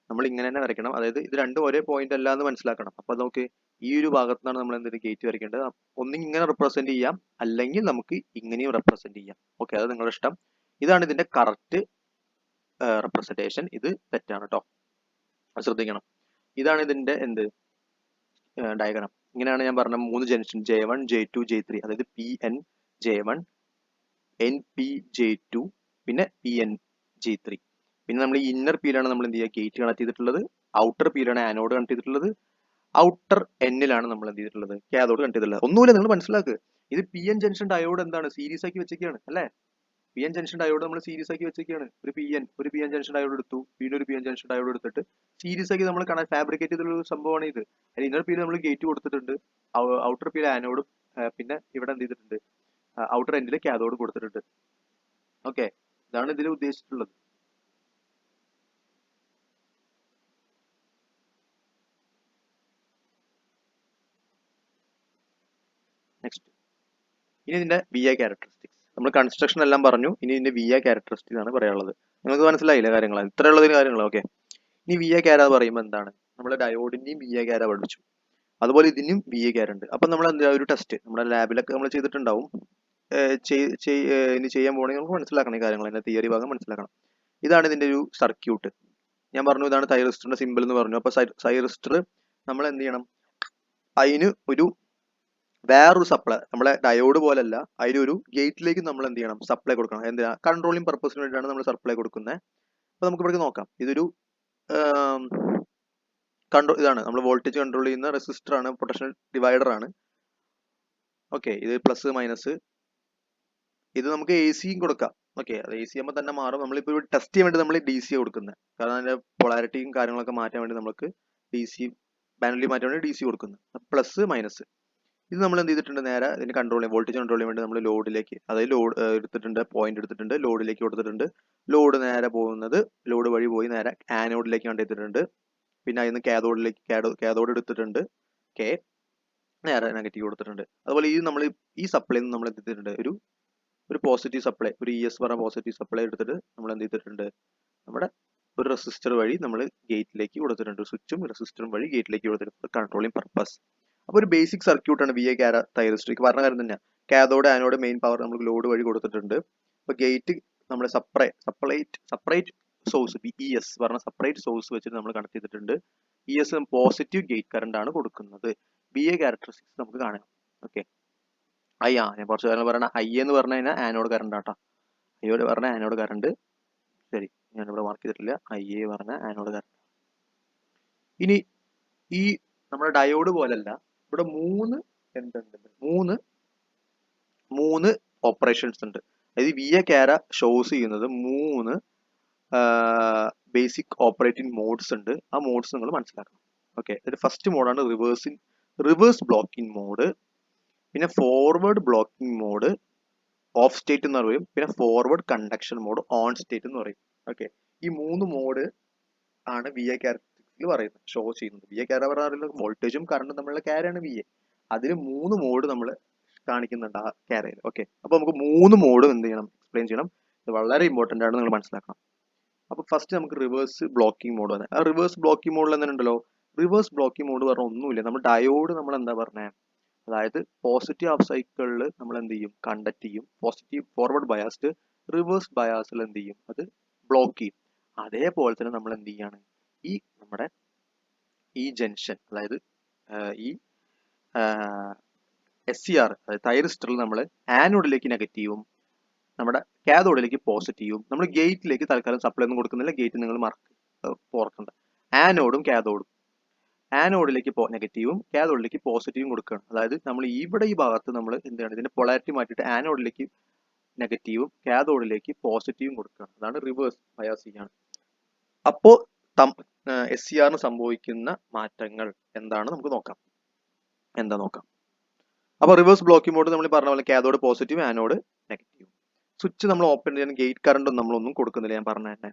നമ്മൾ ഇങ്ങനെ തന്നെ വരയ്ക്കണം. അതായത് ഇത് രണ്ടും ഒരേ പോയിന്റ് അല്ല എന്ന് മനസ്സിലാക്കണം. അപ്പൊ നമുക്ക് ഈ ഒരു ഭാഗത്താണ് നമ്മൾ എന്തൊരു ഗേറ്റ് വരയ്ക്കേണ്ടത്. ഒന്നിങ്ങനെ ഇങ്ങനെ റെപ്രസെന്റ് ചെയ്യാം, അല്ലെങ്കിൽ നമുക്ക് ഇങ്ങനെയും റെപ്രസെന്റ് ചെയ്യാം. ഓക്കെ, അത് നിങ്ങളുടെ ഇഷ്ടം. ഇതാണ് ഇതിന്റെ കറക്റ്റ് റെപ്രസെന്റേഷൻ. ഇത് തെറ്റാണ് കേട്ടോ, ശ്രദ്ധിക്കണം. ഇതാണ് ഇതിന്റെ ഡയഗ്രാം. ഇങ്ങനെയാണ് ഞാൻ പറഞ്ഞ 3 ജംഗ്ഷൻ J1 J2 J3, അതായത് PN J1, NP J2, പിന്നെ PN J3. പിന്നെ നമ്മൾ ഈ ഇന്നർ പിയിലാണ് നമ്മൾ എന്ത് ചെയ്യുക, ഗേറ്റ് കണക്ട് ചെയ്തിട്ടുള്ളത്. ഔട്ടർ പിയിലാണ് ആനോഡ് കണക്ട് ചെയ്തിട്ടുള്ളത്. ഔട്ടർ എന്നിലാണ് നമ്മൾ എന്ത് ചെയ്തിട്ടുള്ളത്, കാഥോഡ് കണക്ട് ചെയ്തിട്ടുള്ളത്. ഒന്നുമില്ല, നിങ്ങൾ മനസ്സിലാക്കുക. ഇത് PN ജംഗ്ഷൻ ഡയോഡ് എന്താണ്, സീരീസ് ആക്കി വെച്ചേക്കാണ് അല്ലേ. PN ജംഗ്ഷൻ ഡയോഡ് നമ്മൾ സീരീസ് ആക്കി വെച്ചേക്കാണ്. ഒരു PN ജംഗ്ഷൻ ഡയോഡ് എടുത്തു, വീണ്ടും ഒരു PN ജംഗ്ഷൻ ഡയോഡ് എടുത്തിട്ട് സീരീസ് ആക്കി നമ്മൾ ഫാബ്രിക്കേറ്റ് ചെയ്തിട്ടുള്ള ഒരു സംഭവമാണ് ഇത്. അതിൽ ഇന്നർ പിയിൽ നമ്മൾ ഗേറ്റ് കൊടുത്തിട്ടുണ്ട്, ഔട്ടർ പിയിൽ ആനോഡും, പിന്നെ ഇവിടെ എന്ത് ചെയ്തിട്ടുണ്ട്, ഔട്ടർ എൻഡിൽ കാഥോഡ് കൊടുത്തിട്ടുണ്ട്. ഓക്കെ, ഇതാണ് ഇതിൽ ഉദ്ദേശിച്ചിട്ടുള്ളത്. നെക്സ്റ്റ്, ഇനി ഇതിന്റെ VI ക്യാരക്ടറിസ്റ്റിക്സ്. നമ്മൾ കൺസ്ട്രക്ഷൻ എല്ലാം പറഞ്ഞു, ഇനി ഇതിന്റെ VI ക്യാരക്ടറിസ്റ്റിക്സ് ആണ് പറയാനുള്ളത്. നിങ്ങൾക്ക് മനസ്സിലായില്ല കാര്യങ്ങൾ, ഇത്രയുള്ളതിന് കാര്യങ്ങൾ. ഓക്കെ, ഇനി VI ക്യാര പറയുമ്പോൾ എന്താണ്, നമ്മുടെ ഡയോഡിന്റെയും VI ക്യാര പഠിച്ചു, അതുപോലെ ഇതിനും VI ക്യാര ഉണ്ട്. അപ്പൊ നമ്മൾ എന്താ ഒരു ടെസ്റ്റ് നമ്മുടെ ലാബിലൊക്കെ നമ്മൾ ചെയ്തിട്ടുണ്ടാവും. ഇനി ചെയ്യാൻ പോകണമെങ്കിൽ നമുക്ക് മനസ്സിലാക്കണം ഈ കാര്യങ്ങൾ, അതിന്റെ തിയറി ഭാഗം മനസ്സിലാക്കണം. ഇതാണ് ഇതിന്റെ ഒരു സർക്യൂട്ട്. ഞാൻ പറഞ്ഞു ഇതാണ് തൈറിസ്റ്ററിന്റെ സിമ്പിൾ എന്ന് പറഞ്ഞു. അപ്പൊ തൈറിസ്റ്റർ നമ്മൾ എന്ത് ചെയ്യണം, അതിന് ഒരു വേറൊരു സപ്ലൈ, നമ്മളെ ഡയോഡ് പോലല്ല, അതിലൊരു ഗേറ്റിലേക്ക് നമ്മൾ എന്ത് ചെയ്യണം, സപ്ലൈ കൊടുക്കണം. എന്തിനാ, കൺട്രോളിങ് പർപ്പസിന് വേണ്ടിയാണ് നമ്മൾ സപ്ലൈ കൊടുക്കുന്നത്. അപ്പൊ നമുക്ക് ഇവിടെ നോക്കാം, ഇതൊരു ഇതാണ് നമ്മൾ വോൾട്ടേജ് കൺട്രോൾ ചെയ്യുന്ന റെസിസ്റ്റർ ആണ്, പൊട്ടൻഷ്യൽ ഡിവൈഡർ ആണ്. ഓക്കെ, ഇത് പ്ലസ് മൈനസ്, ഇത് നമുക്ക് AC കൊടുക്കാം. ഓക്കെ, അത് AC ആകുമ്പോൾ തന്നെ മാറും. നമ്മളിപ്പോൾ ടെസ്റ്റ് ചെയ്യാൻ വേണ്ടി നമ്മൾ DC കൊടുക്കുന്നത്, കാരണം അതിന്റെ പൊളാരിറ്റിയും കാര്യങ്ങളൊക്കെ മാറ്റാൻ വേണ്ടി നമുക്ക് DC ബാനലി മാറ്റാൻ വേണ്ടി DC കൊടുക്കുന്നത്. പ്ലസ് മൈനസ് ഇത് നമ്മൾ എന്ത് ചെയ്തിട്ടുണ്ട്, നേരെ ഇതിന് കൺട്രോൾ വോൾട്ടേജ് കൺട്രോൾ ചെയ്യാൻ വേണ്ടി നമ്മൾ ലോഡിലേക്ക്, അതായത് ലോഡ് എടുത്തിട്ടുണ്ട്, പോയിന്റ് എടുത്തിട്ടുണ്ട്, ലോഡിലേക്ക് കൊടുത്തിട്ടുണ്ട്. ലോഡ് നേരെ പോകുന്നത്, ലോഡ് വഴി പോയി നേരെ ആനോഡിലേക്ക് കണ്ടെത്തിയിട്ടുണ്ട്. പിന്നെ അതിന് കാഥോഡ് എടുത്തിട്ടുണ്ട്, കെ നേരെ നെഗറ്റീവ് കൊടുത്തിട്ടുണ്ട്. അതുപോലെ ഈ നമ്മൾ ഈ സപ്ലൈ നമ്മൾ എന്ത് ചെയ്തിട്ടുണ്ട്, ഒരു പോസിറ്റീവ് സപ്ലൈ, ഒരു ES പറഞ്ഞ പോസിറ്റീവ് സപ്ലൈ എടുത്തിട്ട് നമ്മൾ എന്ത് ചെയ്തിട്ടുണ്ട്, നമ്മുടെ ഒരു റെസിസ്റ്റർ വഴി നമ്മൾ ഗേറ്റിലേക്ക് കൊടുത്തിട്ടുണ്ട്. സ്വിച്ചും റെസിസ്റ്ററും വഴി ഗേറ്റിലേക്ക് കൊടുത്തിട്ടുണ്ട്, കൺട്രോളിങ് പർപ്പസ്. അപ്പൊ ഒരു ബേസിക് സർക്യൂട്ടാണ് VI ക്യാര തൈറിസ്റ്റർ. പറഞ്ഞ കാര്യം തന്നെയാണ്. കാഥോഡ് ആനോഡ് മെയിൻ പവർ നമുക്ക് ലോഡ് വഴി കൊടുത്തിട്ടുണ്ട്. അപ്പൊ ഗേറ്റ് നമ്മൾ സെപ്പറേറ്റ് സോഴ്സ് ES പറഞ്ഞ സെപ്പറേറ്റ് സോഴ്സ് വെച്ചിട്ട് നമ്മൾ കണക്ട് ചെയ്തിട്ടുണ്ട്. ES പോസിറ്റീവ് ഗേറ്റ് കറണ്ട് ആണ് കൊടുക്കുന്നത്. VI ക്യാരക്ടറിസ്റ്റിക്സ് നമുക്ക് കാണാം. ഓക്കെ, ഞാൻ കുറച്ച് കാര്യങ്ങൾ പറയണ. I എന്ന് പറഞ്ഞു കഴിഞ്ഞാൽ ആനോഡ് കറണ്ട് ആട്ടോ. IO പറഞ്ഞ ആനോഡ് കറണ്ട്. ശരി, ഞാനിവിടെ മാർക്ക് ചെയ്തിട്ടില്ല. IA പറഞ്ഞ ആനോഡ് കറണ്ട്. ഇനി ഈ നമ്മുടെ ഡയോഡ് പോലല്ല, ഇവിടെ മൂന്ന് ഓപ്പറേഷൻസ് ഉണ്ട്. അതായത് VI ക്യാര ഷോസ് ചെയ്യുന്നത് 3 ബേസിക് ഓപ്പറേറ്റിംഗ് മോഡ്സ് ഉണ്ട്. ആ മോഡ്സ് നിങ്ങൾ മനസ്സിലാക്കണം. ഓക്കെ, ഇതിന്റെ ഫസ്റ്റ് മോഡാണ് റിവേഴ്സ് ബ്ലോക്കിംഗ് മോഡ്, പിന്നെ forward blocking mode, off state എന്ന് പറയും, പിന്നെ forward conduction mode, on state എന്ന് പറയും. ഓക്കെ, ഈ 3 മോഡ് ആണ് VI ക്യാരക്ടറിസ്റ്റിക്സിൽ പറയുന്നത്, ഷോ ചെയ്യുന്നത്. VI ക്യാര പറയാറില്ല, വോൾട്ടേജും കറണ്ടും തമ്മിലുള്ള ക്യാരയാണ് VI. അതിൽ 3 മോഡ് നമ്മൾ കാണിക്കുന്നുണ്ട് ആ ക്യാരയിൽ. ഓക്കെ, അപ്പൊ നമുക്ക് 3 മോഡും എന്ത് ചെയ്യണം, എക്സ്പ്ലെയിൻ ചെയ്യണം. ഇത് വളരെ ഇമ്പോർട്ടന്റ് ആണ്, നിങ്ങൾ മനസ്സിലാക്കണം. അപ്പൊ ഫസ്റ്റ് നമുക്ക് റിവേഴ്സ് ബ്ലോക്കിംഗ് മോഡ് വന്നത്. ആ റിവേഴ്സ് ബ്ലോക്കിംഗ് മോഡിൽ തന്നെ ഉണ്ടല്ലോ, റിവേഴ്സ് ബ്ലോക്കിംഗ് മോഡ് പറഞ്ഞ ഒന്നുമില്ല, നമ്മൾ ഡയോഡ് നമ്മൾ എന്താ പറഞ്ഞത്, അതായത് പോസിറ്റീവ് ഹാഫ് സൈക്കിളിൽ നമ്മൾ എന്ത് ചെയ്യും, കണ്ടക്ട് ചെയ്യും. പോസിറ്റീവ് ഫോർവേഡ് ബയാസ്ഡ്, റിവേഴ്സ് ബയാസിൽ എന്ത് ചെയ്യും, അത് ബ്ലോക്ക് ചെയ്യും. അതേപോലെ തന്നെ നമ്മൾ എന്ത് ചെയ്യാണ്, നമ്മുടെ ഈ ജംഗ്ഷൻ, അതായത് ഈ SCR അതായത് തൈറിസ്റ്ററിൽ നമ്മൾ ആനോഡിലേക്ക് നെഗറ്റീവും നമ്മുടെ കാഥോഡിലേക്ക് പോസിറ്റീവും, നമ്മൾ ഗേറ്റിലേക്ക് തൽക്കാലം സപ്ലൈ ഒന്നും കൊടുക്കുന്നില്ല. ഗേറ്റ് നിങ്ങൾ ഓർക്കണ്ട, ആനോഡും കാഥോഡും, ആനോഡിലേക്ക് നെഗറ്റീവും കാഥോഡിലേക്ക് പോസിറ്റീവും കൊടുക്കുകയാണ്. അതായത് നമ്മൾ ഇവിടെ ഈ ഭാഗത്ത് നമ്മൾ എന്താണ്, ഇതിന്റെ പൊളാരിറ്റി മാറ്റിയിട്ട് ആനോഡിലേക്ക് നെഗറ്റീവും കാഥോഡിലേക്ക് പോസിറ്റീവും കൊടുക്കുകയാണ്. അതാണ് റിവേഴ്സ് ബയാസ് ചെയ്യാണ്. അപ്പോൾ SCR സംഭവിക്കുന്ന മാറ്റങ്ങൾ എന്താണ് നമുക്ക് നോക്കാം. അപ്പോൾ റിവേഴ്സ് ബ്ലോക്കിംഗ് മോഡ് നമ്മൾ പറഞ്ഞ പോലെ cathode positive, anode negative. Switch നമ്മൾ ഓപ്പൺ ചെയ്യാൻ ഗേറ്റ് കറണ്ടും നമ്മളൊന്നും കൊടുക്കുന്നില്ല, ഞാൻ പറഞ്ഞ തന്നെ.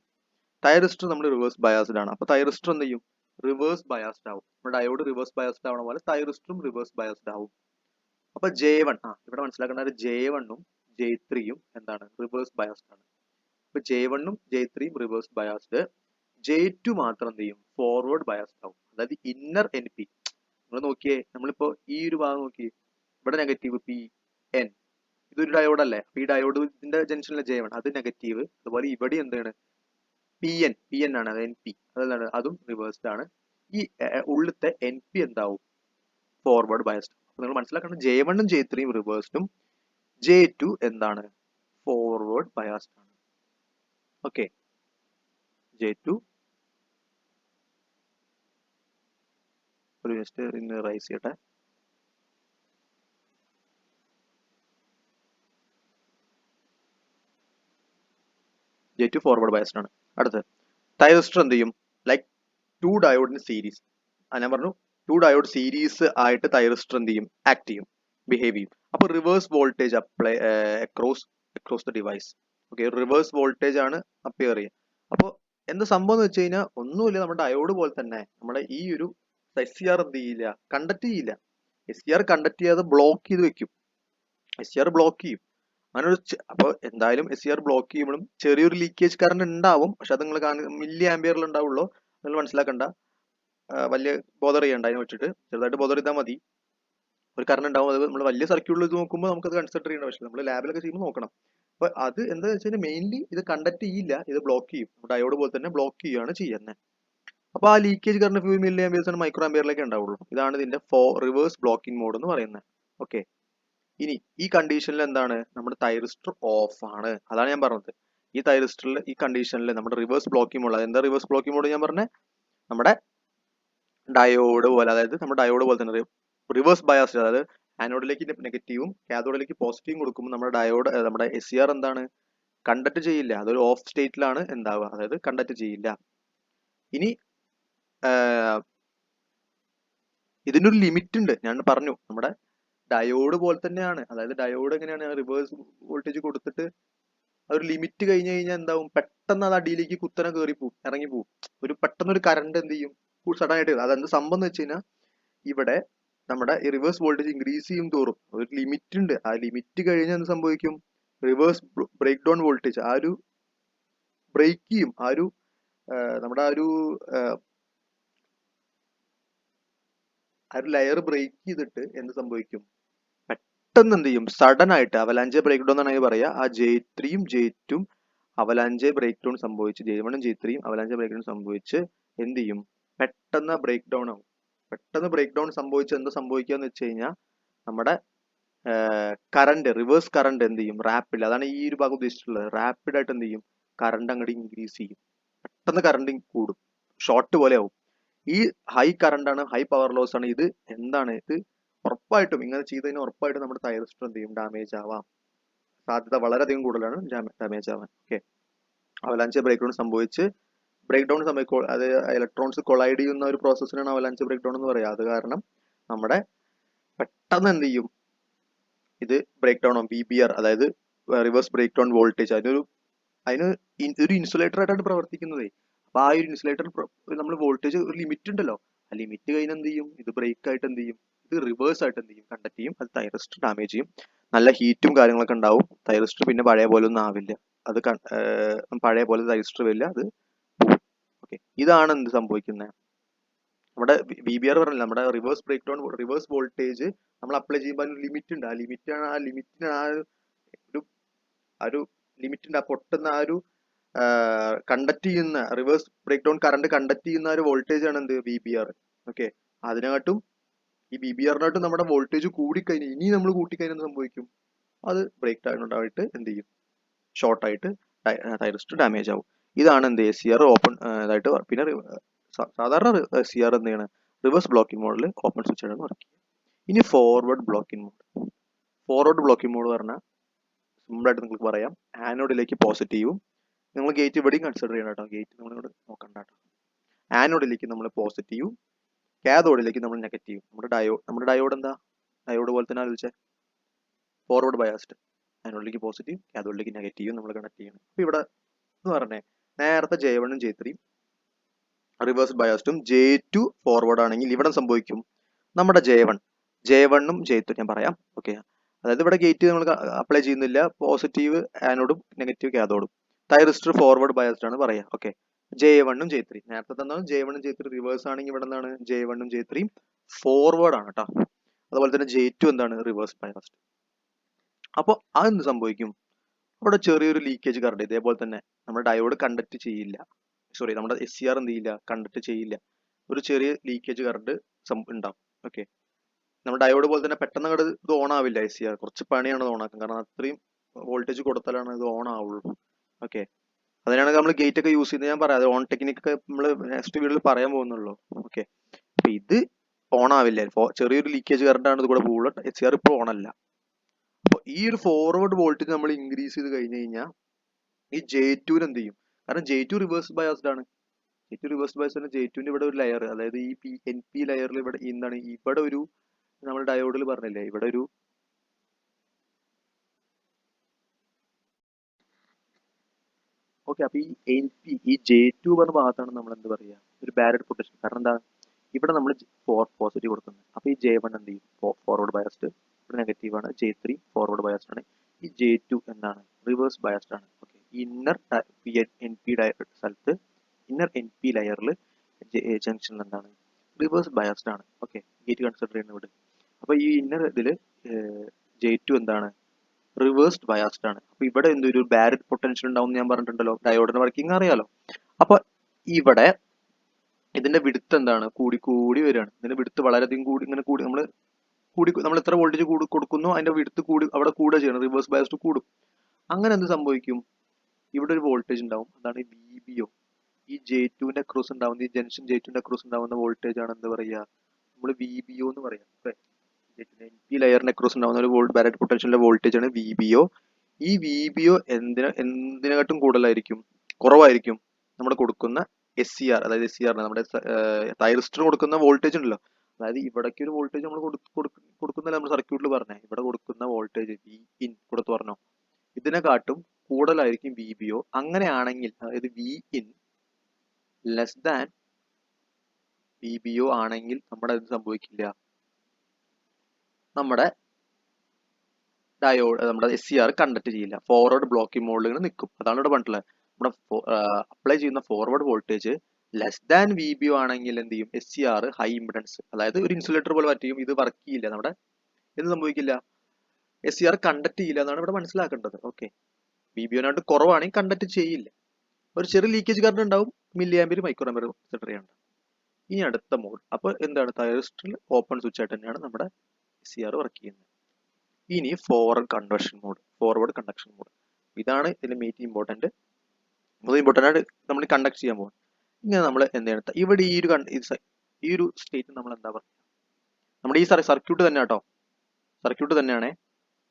തൈറിസ്റ്റർ നമ്മൾ റിവേഴ്സ് ബയാസ്ഡ് ആണ്. അപ്പോൾ തൈറിസ്റ്റർ എന്ത് ചെയ്യും? റിവേഴ്സ് ബയാസ്ഡ് ആവും. നമ്മുടെ ഡയോഡ് റിവേഴ്സ് ബയാസ്ഡ് ആവണ പോലെ തൈറിസ്റ്ററും റിവേഴ്സ് ബയാസ്ഡ് ആവും. അപ്പൊ J1 ഇവിടെ മനസ്സിലാക്കേണ്ട J1ഉം J3യും എന്താണ്? റിവേഴ്സ് ബയാസ്ഡ് ആണ്. അപ്പൊ J1ഉം J3യും റിവേഴ്സ് ബയാസ്ഡ്, J2 മാത്രം എന്ത് ചെയ്യും? ഫോർവേഡ് ബയാസ്ഡ് ആവും. അതായത് ഇന്നർ NP. നിങ്ങൾ നോക്കിയേ, നമ്മളിപ്പോ ഈ ഒരു ഭാഗം നോക്കിയേ, ഇവിടെ നെഗറ്റീവ് PN, ഇതൊരു ഡയോഡ് അല്ലേ? അപ്പൊ ഈ ഡയോഡിന്റെ ജംഗ്ഷനിലെ J1 അത് നെഗറ്റീവ്. അതുപോലെ ഇവിടെ എന്താണ്? PN ആണ്, അത് NP, അതെന്താണ്? അതും റിവേഴ്സ്ഡ് ആണ്. ഈ ഉള്ളിലത്തെ NP എന്താവും? Forward biased. അപ്പൊ നിങ്ങൾ മനസ്സിലാക്കണം, J1ഉം J3യും റിവേഴ്സ്ഡും, J2 എന്താണ്? ഫോർവേഡ് ബയാസ്ഡ് ആണ്. ഓക്കെ, J2 ഒരു ജസ്റ്റ് റൈസ് ചെയ്യട്ടെ. J2 ഫോർവേഡ് ബയസ്ഡ് ആണ്. അടുത്ത് തൈറിസ്റ്റർ എന്ത് ചെയ്യും? ലൈക്ക് 2 ഡയോഡിന് സീരീസ്. ഞാൻ പറഞ്ഞു 2 ഡയോഡ് സീരീസ് ആയിട്ട് തൈറിസ്റ്റർ എന്ത് ചെയ്യും? ആക്ട് ചെയ്യും, ബിഹേവ് ചെയ്യും. അപ്പൊ reverse voltage apply across the device. Okay, reverse voltage ആണ് അപ്പിയർ ചെയ്യുക. അപ്പോൾ എന്താ സംഭവം എന്ന് വെച്ച് കഴിഞ്ഞാൽ ഒന്നുമില്ല, നമ്മുടെ ഡയോഡ് പോലെ തന്നെ നമ്മുടെ ഈ ഒരു SCR എന്ത് ചെയ്യില്ല? കണ്ടക്ട് ചെയ്യില്ല. SCR കണ്ടക്ട് ചെയ്യാതെ ബ്ലോക്ക് ചെയ്ത് വെക്കും. SCR ബ്ലോക്ക് ചെയ്യും. അങ്ങനെ ഒരു അപ്പോൾ എന്തായാലും SCR ബ്ലോക്ക് ചെയ്യുമ്പോഴും ചെറിയൊരു ലീക്കേജ് കറണ്ട് ഉണ്ടാവും. പക്ഷെ അത് നിങ്ങൾ മില്ലി ആംപിയറിൽ ഉണ്ടാവുള്ളൂ. നിങ്ങൾ മനസ്സിലാക്കണ്ട, വലിയ ബോധർ ചെയ്യണ്ട അതിനെ വെച്ചിട്ട്. ചെറുതായിട്ട് ബോധർ ചെയ്താൽ മതി. ഒരു കറണ്ട് ഉണ്ടാവും, അത് നമ്മൾ വലിയ സർക്യൂട്ടിൽ ഇത് നോക്കുമ്പോൾ നമുക്കത് കൺസിഡർ ചെയ്യേണ്ട ആവശ്യമില്ല. നമ്മൾ ലാബിലൊക്കെ ചെയ്യുമ്പോൾ നോക്കണം. അപ്പൊ അത് എന്താ വെച്ചാൽ മെയിൻലി ഇത് കണ്ടക്ട് ചെയ്യില്ല, ഇത് ബ്ലോക്ക് ചെയ്യും. ഡയോഡ് പോലെ തന്നെ ബ്ലോക്ക് ചെയ്യുകയാണ് ചെയ്യുന്നത്. അപ്പൊ ആ leakage current few milli amperes ആണ്, മൈക്രോ ആംപിയറിലൊക്കെ ഉണ്ടാവുള്ളൂ. ഇതാണ് ഇതിന്റെ റിവേഴ്സ് ബ്ലോക്കിംഗ് മോഡ് എന്ന് പറയുന്നത്. ഓക്കെ, ഇനി ഈ കണ്ടീഷനിൽ എന്താണ്? നമ്മുടെ തൈറിസ്റ്റർ ഓഫ് ആണ്. അതാണ് ഞാൻ പറഞ്ഞത്. ഈ തൈറിസ്റ്ററിൽ ഈ കണ്ടീഷനിൽ നമ്മുടെ റിവേഴ്സ് ബ്ലോക്കിംഗ് മോഡ്, എന്താ റിവേഴ്സ് ബ്ലോക്കിംഗ് മോഡ് ഞാൻ പറഞ്ഞത്? നമ്മുടെ ഡയോഡ് പോലെ, അതായത് നമ്മുടെ ഡയോഡ് പോലെ തന്നെ റിവേഴ്സ് ബയാസ്ഡ്, അതായത് ആനോഡിലേക്ക് നെഗറ്റീവും കാഥോഡിലേക്ക് പോസിറ്റീവും കൊടുക്കുമ്പോൾ നമ്മുടെ ഡയോഡ്, നമ്മുടെ SCR എന്താണ്? കണ്ടക്ട് ചെയ്യില്ല. അതൊരു ഓഫ് സ്റ്റേറ്റിലാണ് ഉണ്ടാവുക, അതായത് കണ്ടക്ട് ചെയ്യില്ല. ഇനി ഇതിനൊരു ലിമിറ്റ് ഉണ്ട്, ഞാൻ പറഞ്ഞു. നമ്മുടെ ഡയോഡ് പോലെ തന്നെയാണ്. അതായത് ഡയോഡ് എങ്ങനെയാണ്? റിവേഴ്സ് വോൾട്ടേജ് കൊടുത്തിട്ട് ഒരു ലിമിറ്റ് കഴിഞ്ഞ് കഴിഞ്ഞാൽ എന്താവും? പെട്ടെന്ന് അത് അടിയിലേക്ക് കുത്തനെ കയറി പോവും, ഇറങ്ങി പോവും. ഒരു പെട്ടെന്നൊരു കറണ്ട് എന്ത് ചെയ്യും? സഡൻ ആയിട്ട്. അതെന്ത് സംഭവം എന്ന് വെച്ച് കഴിഞ്ഞാൽ, ഇവിടെ നമ്മുടെ ഈ റിവേഴ്സ് വോൾട്ടേജ് ഇൻക്രീസ് ചെയ്യും തോറും ഒരു ലിമിറ്റ് ഉണ്ട്. ആ ലിമിറ്റ് കഴിഞ്ഞാൽ എന്ത് സംഭവിക്കും? റിവേഴ്സ് ബ്രേക്ക് ഡൗൺ വോൾട്ടേജ് ആ ഒരു ബ്രേക്ക് ചെയ്യും. ആ ഒരു നമ്മുടെ ആ ഒരു ലെയർ ബ്രേക്ക് ചെയ്തിട്ട് എന്ത് സംഭവിക്കും? പെട്ടെന്ന് എന്ത് ചെയ്യും? സഡൻ ആയിട്ട് അവലാഞ്ചെ ബ്രേക്ക് ഡൗൺ എന്നാണ് പറയുക. ആ J3യും J2ഉം അവലാഞ്ചെ ബ്രേക്ക് ഡൗൺ സംഭവിച്ച്, J1ഉം J3യും അവലാഞ്ചെ ബ്രേക്ക് ഡൗൺ സംഭവിച്ച് എന്ത് ചെയ്യും? പെട്ടെന്ന് ബ്രേക്ക് ഡൗൺ ആവും. പെട്ടെന്ന് ബ്രേക്ക് ഡൗൺ സംഭവിച്ച് എന്താ സംഭവിക്കുക എന്ന് വെച്ച് കഴിഞ്ഞാൽ, നമ്മുടെ കറണ്ട്, റിവേഴ്സ് കറണ്ട് എന്ത് ചെയ്യും? റാപ്പിഡ്, അതാണ് ഈ ഒരു ഭാഗം ഉദ്ദേശിച്ചിട്ടുള്ളത്. റാപ്പിഡ് ആയിട്ട് എന്ത് ചെയ്യും? കറണ്ട് അങ്ങോട്ട് ഇൻക്രീസ് ചെയ്യും. പെട്ടെന്ന് കറണ്ട് കൂടും, ഷോർട്ട് പോലെ ആവും. ഈ ഹൈ കറണ്ട് ആണ്, ഹൈ പവർ ലോസ് ആണ്. ഇത് എന്താണ്? ഇത് ഉറപ്പായിട്ടും ഇങ്ങനെ ചെയ്ത് കഴിഞ്ഞാൽ ഉറപ്പായിട്ടും നമ്മുടെ തൈറിസ്റ്റർ എന്ത് ചെയ്യും? ഡാമേജ് ആവാം. സാധ്യത വളരെയധികം കൂടുതലാണ് ഡാമേജ് ആവാൻ. ഓക്കെ, അവലാഞ്ചെ ബ്രേക്ക് ഡൗൺ സംഭവിച്ച് ബ്രേക്ക് ഡൗൺ സംഭവിക്കും, അത് ഇലക്ട്രോൺസ് കൊളൈഡ് ചെയ്യുന്ന ഒരു പ്രോസസ്സിനാണ് അവലാഞ്ചെ ബ്രേക്ക് ഡൗൺ എന്ന് പറയുക. അത് കാരണം നമ്മുടെ പെട്ടെന്ന് എന്ത് ചെയ്യും? ഇത് ബ്രേക്ക് ഡൗൺ ആവും. BBR, അതായത് റിവേഴ്സ് ബ്രേക്ക് ഡൗൺ വോൾട്ടേജ്, അതിന് ഒരു ഇൻസുലേറ്റർ ആയിട്ടാണ് പ്രവർത്തിക്കുന്നത്. അപ്പൊ ആ ഒരു ഇൻസുലേറ്റർ നമ്മൾ വോൾട്ടേജ് ഒരു ലിമിറ്റ് ഉണ്ടല്ലോ, ആ ലിമിറ്റ് കഴിഞ്ഞ് എന്ത് ചെയ്യും? ഇത് ബ്രേക്ക് ആയിട്ട് എന്ത് ചെയ്യും? ഇത് റിവേഴ്സ് ആയിട്ട് എന്ത് ചെയ്യും? കണ്ടക്ട് ചെയ്യും. അത് തൈറിസ്റ്റർ ഡാമേജ് ചെയ്യും. നല്ല ഹീറ്റും കാര്യങ്ങളൊക്കെ ഉണ്ടാവും. തൈറിസ്റ്റർ പിന്നെ പഴയ പോലെ ഒന്നും ആവില്ല. അത് പഴയ പോലെ തൈറിസ്റ്റർ വരില്ല, അത് പോകും. ഓക്കെ, ഇതാണ് എന്ത് സംഭവിക്കുന്നത്? നമ്മുടെ BBR പറഞ്ഞില്ല, നമ്മുടെ reverse breakdown, reverse voltage നമ്മൾ അപ്ലൈ ചെയ്യുമ്പോൾ ഒരു ലിമിറ്റ് ഉണ്ട്. ആ ലിമിറ്റിന് ആ ഒരു ലിമിറ്റിന്റെ ആ പൊട്ടുന്ന ആ ഒരു കണ്ടക്ട് ചെയ്യുന്ന reverse breakdown current conduct ചെയ്യുന്ന ഒരു വോൾട്ടേജ് ആണ് എന്ത്? BBR. ഓക്കെ, അതിനകത്തും ഈ BBRനായിട്ടും നമ്മുടെ വോൾട്ടേജ് കൂടിക്കഴിഞ്ഞാൽ, ഇനി നമ്മൾ കൂട്ടിക്കഴിഞ്ഞാൽ എന്ത് സംഭവിക്കും? അത് ബ്രേക്ക് ഡൗൺ ഉണ്ടായിട്ട് എന്ത് ചെയ്യും? ഷോർട്ടായിട്ട് തൈറിസ്റ്റർ ഡാമേജ് ആവും. ഇതാണ് എന്ത്? SCR ഓപ്പൺ ഇതായിട്ട്. പിന്നെ സാധാരണ SCR എന്ത് ചെയ്യണം? റിവേഴ്സ് ബ്ലോക്കിംഗ് മോഡിൽ ഓപ്പൺ സ്വിച്ച് ആണ് വർക്ക് ചെയ്യുക. ഇനി forward blocking mode. Forward blocking mode പറഞ്ഞാൽ സിമ്പിളായിട്ട് നിങ്ങൾക്ക് പറയാം, ആനോഡിലേക്ക് പോസിറ്റീവും, നിങ്ങൾ ഗേറ്റ് ഇവിടെയും കൺസിഡർ ചെയ്യണം കേട്ടോ. ഗേറ്റ് നിങ്ങളിവിടെ നോക്കണ്ട കേട്ടോ. ആനോഡിലേക്ക് നമ്മൾ പോസിറ്റീവ്, കാഥോഡിലേക്ക് നമ്മൾ നെഗറ്റീവ്. നമ്മുടെ ഡയോഡ് എന്താ? ഡയോഡ് പോലെ തന്നെ ആലോചിച്ചേ, ഫോർവേഡ് ബയാസ്ഡ്. ആനോഡിലേക്ക് പോസിറ്റീവ്, കാഥോഡിലേക്ക് നെഗറ്റീവ് നമ്മൾ കണക്ട് ചെയ്യണം. അപ്പൊ ഇവിടെ എന്ന് പറഞ്ഞേ നേരത്തെ J1 ഉം J3 റിവേഴ്സ് ബയാസ്ഡും J2 ഫോർവേഡ് ആണെങ്കിൽ ഇവിടെ സംഭവിക്കും നമ്മുടെ J1 ഉം J3 ഞാൻ പറയാം. ഓക്കെ, അതായത് ഇവിടെ ഗേറ്റ് നമ്മൾ അപ്ലൈ ചെയ്യുന്നില്ല, പോസിറ്റീവ് ആനോഡും നെഗറ്റീവ് കാഥോഡും. തൈറിസ്റ്റർ ഫോർവേഡ് ബയാസ്ഡ് ആണ് പറയാം. ഓക്കെ, J1 ഉം J3 നേരത്തെ തന്നാണ് J1 ഉം J3 റിവേഴ്സ് ആണെങ്കിൽ ഇവിടെ എന്താണ് J1 ഉം J3 ഫോർവേഡ് ആണ് കേട്ടോ. അതുപോലെ തന്നെ J2 എന്താണ് റിവേഴ്സ് ബയാസ്ഡ്. അപ്പോൾ അതെന്ത് സംഭവിക്കും? അവിടെ ചെറിയൊരു ലീക്കേജ് കറണ്ട് ഇതേപോലെ തന്നെ നമ്മുടെ ഡയോഡ് കണ്ടക്ട് ചെയ്യില്ല, സോറി നമ്മുടെ SCR എന്ത് ചെയ്യില്ല, കണ്ടക്ട് ചെയ്യില്ല. ഒരു ചെറിയ ലീക്കേജ് കറണ്ട് ഉണ്ടാവും. ഓക്കെ, നമ്മുടെ ഡയോഡ് പോലെ തന്നെ പെട്ടെന്ന് അങ്ങോട്ട് ഇത് ഓൺ ആവില്ല. SCR കുറച്ച് പണിയാണ് ഇത് ഓൺ ആക്കാൻ, കാരണം അത്രയും വോൾട്ടേജ് കൊടുത്താലാണ് ഇത് ഓൺ ആവുള്ളൂ. ഓക്കെ, അതിനാണ് നമ്മൾ ഗേറ്റ് ഒക്കെ യൂസ് ചെയ്യുന്നത്. ഞാൻ പറയാം, ഓൺ ടെക്നിക് ഒക്കെ നമ്മൾ നെക്സ്റ്റ് വീഡിയോയിൽ പറയാൻ പോകുന്നുള്ളൂ. ഓക്കെ, അപ്പൊ ഇത് ഓൺ ആവില്ല, ചെറിയൊരു ലീക്കേജ് കറണ്ട് ആണ് ഇത് കൂടെ പോകുള്ളൂ. SCR ഇപ്പോൾ ഓൺ അല്ല. അപ്പൊ ഈ ഒരു ഫോർവേഡ് വോൾട്ടേജ് നമ്മൾ ഇൻക്രീസ് ചെയ്ത് കഴിഞ്ഞ് കഴിഞ്ഞാൽ ഈ J2 എന്ത് ചെയ്യും? കാരണം J2 റിവേഴ്സ് ബയാസ്ഡ് ആണ്. J2 റിവേഴ്സ് ബയാസ്ഡ് ആണ്. J2ന്റെ ഇവിടെ ഒരു ലെയർ, അതായത് ഈ NP ലെയറിൽ ഇവിടെ എന്താണ്, ഇവിടെ ഒരു നമ്മൾ ഡയോഡിൽ പറഞ്ഞില്ലേ, ഇവിടെ ഒരു ഓക്കെ. അപ്പൊ ഈ J2 പറഞ്ഞ ഭാഗത്താണ് നമ്മൾ എന്ത് പറയുക, ഒരു ബാരഡ് പൊട്ടൻഷ്യൽ. കാരണം എന്താ, ഇവിടെ നമ്മൾ പോസിറ്റീവ് കൊടുക്കുന്നത്. അപ്പൊ ഈ J1 എന്ത് ചെയ്യും, ഫോർവേഡ് ബയാസ്ഡ്, ഇവിടെ നെഗറ്റീവ് ആണ്. J3 ഫോർവേഡ് ബയാസ്ഡ് ആണ്. ഈ J2 എന്താണ്, റിവേഴ്സ് ബയാസ്ഡ് ആണ്. ഓക്കെ, ഇന്നർ NP സ്ഥലത്ത്, ഇന്നർ NP ലെയറിൽ ജംഗ്ഷനിൽ എന്താണ്, റിവേഴ്സ് ബയാസ്ഡ് ആണ്. ഓക്കെ, ഗേറ്റ് കൺസിഡർ ചെയ്യുന്ന ഇവിടെ. അപ്പൊ ഈ ഇന്നർ ഇതില് J2 എന്താണ്, റിവേഴ്സ്ഡ് ബയാസ്ഡ് ആണ്. അപ്പൊ ഇവിടെ എന്തൊരു ബാരഡ് പൊട്ടൻഷ്യൽ ഉണ്ടാവും ഞാൻ പറഞ്ഞിട്ടുണ്ടല്ലോ, ഡയോഡിന്റെ വർക്കിംഗ് അറിയാലോ. അപ്പൊ ഇവിടെ ഇതിന്റെ വിഡ്ത്ത് എന്താണ്, കൂടി കൂടി വരികയാണ്. ഇതിന്റെ വിഡ്ത്ത് വളരെയധികം കൂടി ഇങ്ങനെ കൂടി നമ്മൾ എത്ര വോൾട്ടേജ് കൊടുക്കുന്നു അതിന്റെ വിഡ്ത്ത് കൂടി അവിടെ കൂടുക ചെയ്യണം, റിവേഴ്സ് ബയാസ്ഡ് കൂടും. അങ്ങനെ എന്ത് സംഭവിക്കും, ഇവിടെ ഒരു വോൾട്ടേജ് ഉണ്ടാവും, അതാണ് VBO. ഈ J2ന്റെ അക്രോസ് ഉണ്ടാവുന്ന, ഈ ജംഗ്ഷൻ J2ന്റെ അക്രോസ് ഉണ്ടാവുന്ന വോൾട്ടേജ് ആണ് എന്ത് പറയാ, നമ്മൾ VBO എന്ന് പറയാം. NP ലെയറിന്റെ അക്രോസ് ഉണ്ടാവുന്ന ഒരു ബാരഡ് പൊട്ടൻഷ്യലിന്റെ വോൾട്ടേജ് ആണ് VBO. ഈ VBO എന്തിനെക്കാട്ടും കൂടുതലായിരിക്കും, കുറവായിരിക്കും നമ്മൾ കൊടുക്കുന്ന SCR, അതായത് SCR നമ്മുടെ തൈറിസ്റ്റർ കൊടുക്കുന്ന വോൾട്ടേജ് ഉണ്ടല്ലോ. അതായത് ഇവിടേക്ക് ഒരു വോൾട്ടേജ് നമ്മൾ കൊടുക്കുന്നില്ല, നമ്മൾ സർക്യൂട്ടിൽ പറഞ്ഞേ, ഇവിടെ കൊടുക്കുന്ന വോൾട്ടേജ് Vin കൊടുത്തു പറഞ്ഞോ, ഇതിനെക്കാട്ടും കൂടുതലായിരിക്കും VBO. അങ്ങനെയാണെങ്കിൽ, അതായത് Vin ലെസ് ദാൻ VBO ആണെങ്കിൽ നമ്മുടെ എന്ത് സംഭവിക്കില്ല, നമ്മുടെ ഡയോഡ്, നമ്മുടെ SCR കണ്ടക്ട് ചെയ്യില്ല, ഫോർവേഡ് ബ്ലോക്കിംഗ് മോഡിൽ ഇങ്ങനെ നിൽക്കും. അതാണ് ഇവിടെ പറഞ്ഞിട്ടുള്ളത്. നമ്മുടെ അപ്ലൈ ചെയ്യുന്ന forward voltage less than VBO ആണെങ്കിൽ എന്ത് ചെയ്യും, SCR ഹൈ ഇമ്പിഡൻസ്, അതായത് ഒരു ഇൻസുലേറ്റർ പോലെ വർക്ക് ചെയ്യും. ഇത് വർക്ക് ചെയ്യില്ല, നമ്മുടെ എന്ത് സംഭവിക്കില്ല, SCR കണ്ടക്ട് ചെയ്യില്ല എന്നാണ് ഇവിടെ മനസ്സിലാക്കേണ്ടത്. ഓക്കെ, VBO കുറവാണെങ്കിൽ കണ്ടക്ട് ചെയ്യില്ല. ഒരു ചെറിയ ലീക്കേജ് കറണ്ട് ഉണ്ടാവും, milli ampere micro ampere consider ചെയ്യേണ്ട. ഇനി അടുത്ത മോഡ്, അപ്പൊ എന്താണ്, തൈറിസ്റ്ററിൽ ഓപ്പൺ സ്വിച്ച് ആയിട്ട് തന്നെയാണ് നമ്മുടെ SCR വർക്ക് ചെയ്യുന്നത്. ഇനി forward conversion mode, forward conduction mode, ഇതാണ് ഇതിൽ മെയിൻ ഇമ്പോർട്ടന്റ് ആയിട്ട് നമ്മൾ കണ്ടക്ട് ചെയ്യാൻ പോകുന്നത്. ഇങ്ങനെ നമ്മൾ എന്താണ് ഇവിടെ ഈ ഒരു സ്റ്റേറ്റ് നമ്മൾ എന്താ പറയുക, നമ്മുടെ ഈ സർക്യൂട്ട് തന്നെ കേട്ടോ, സർക്യൂട്ട് തന്നെയാണ്,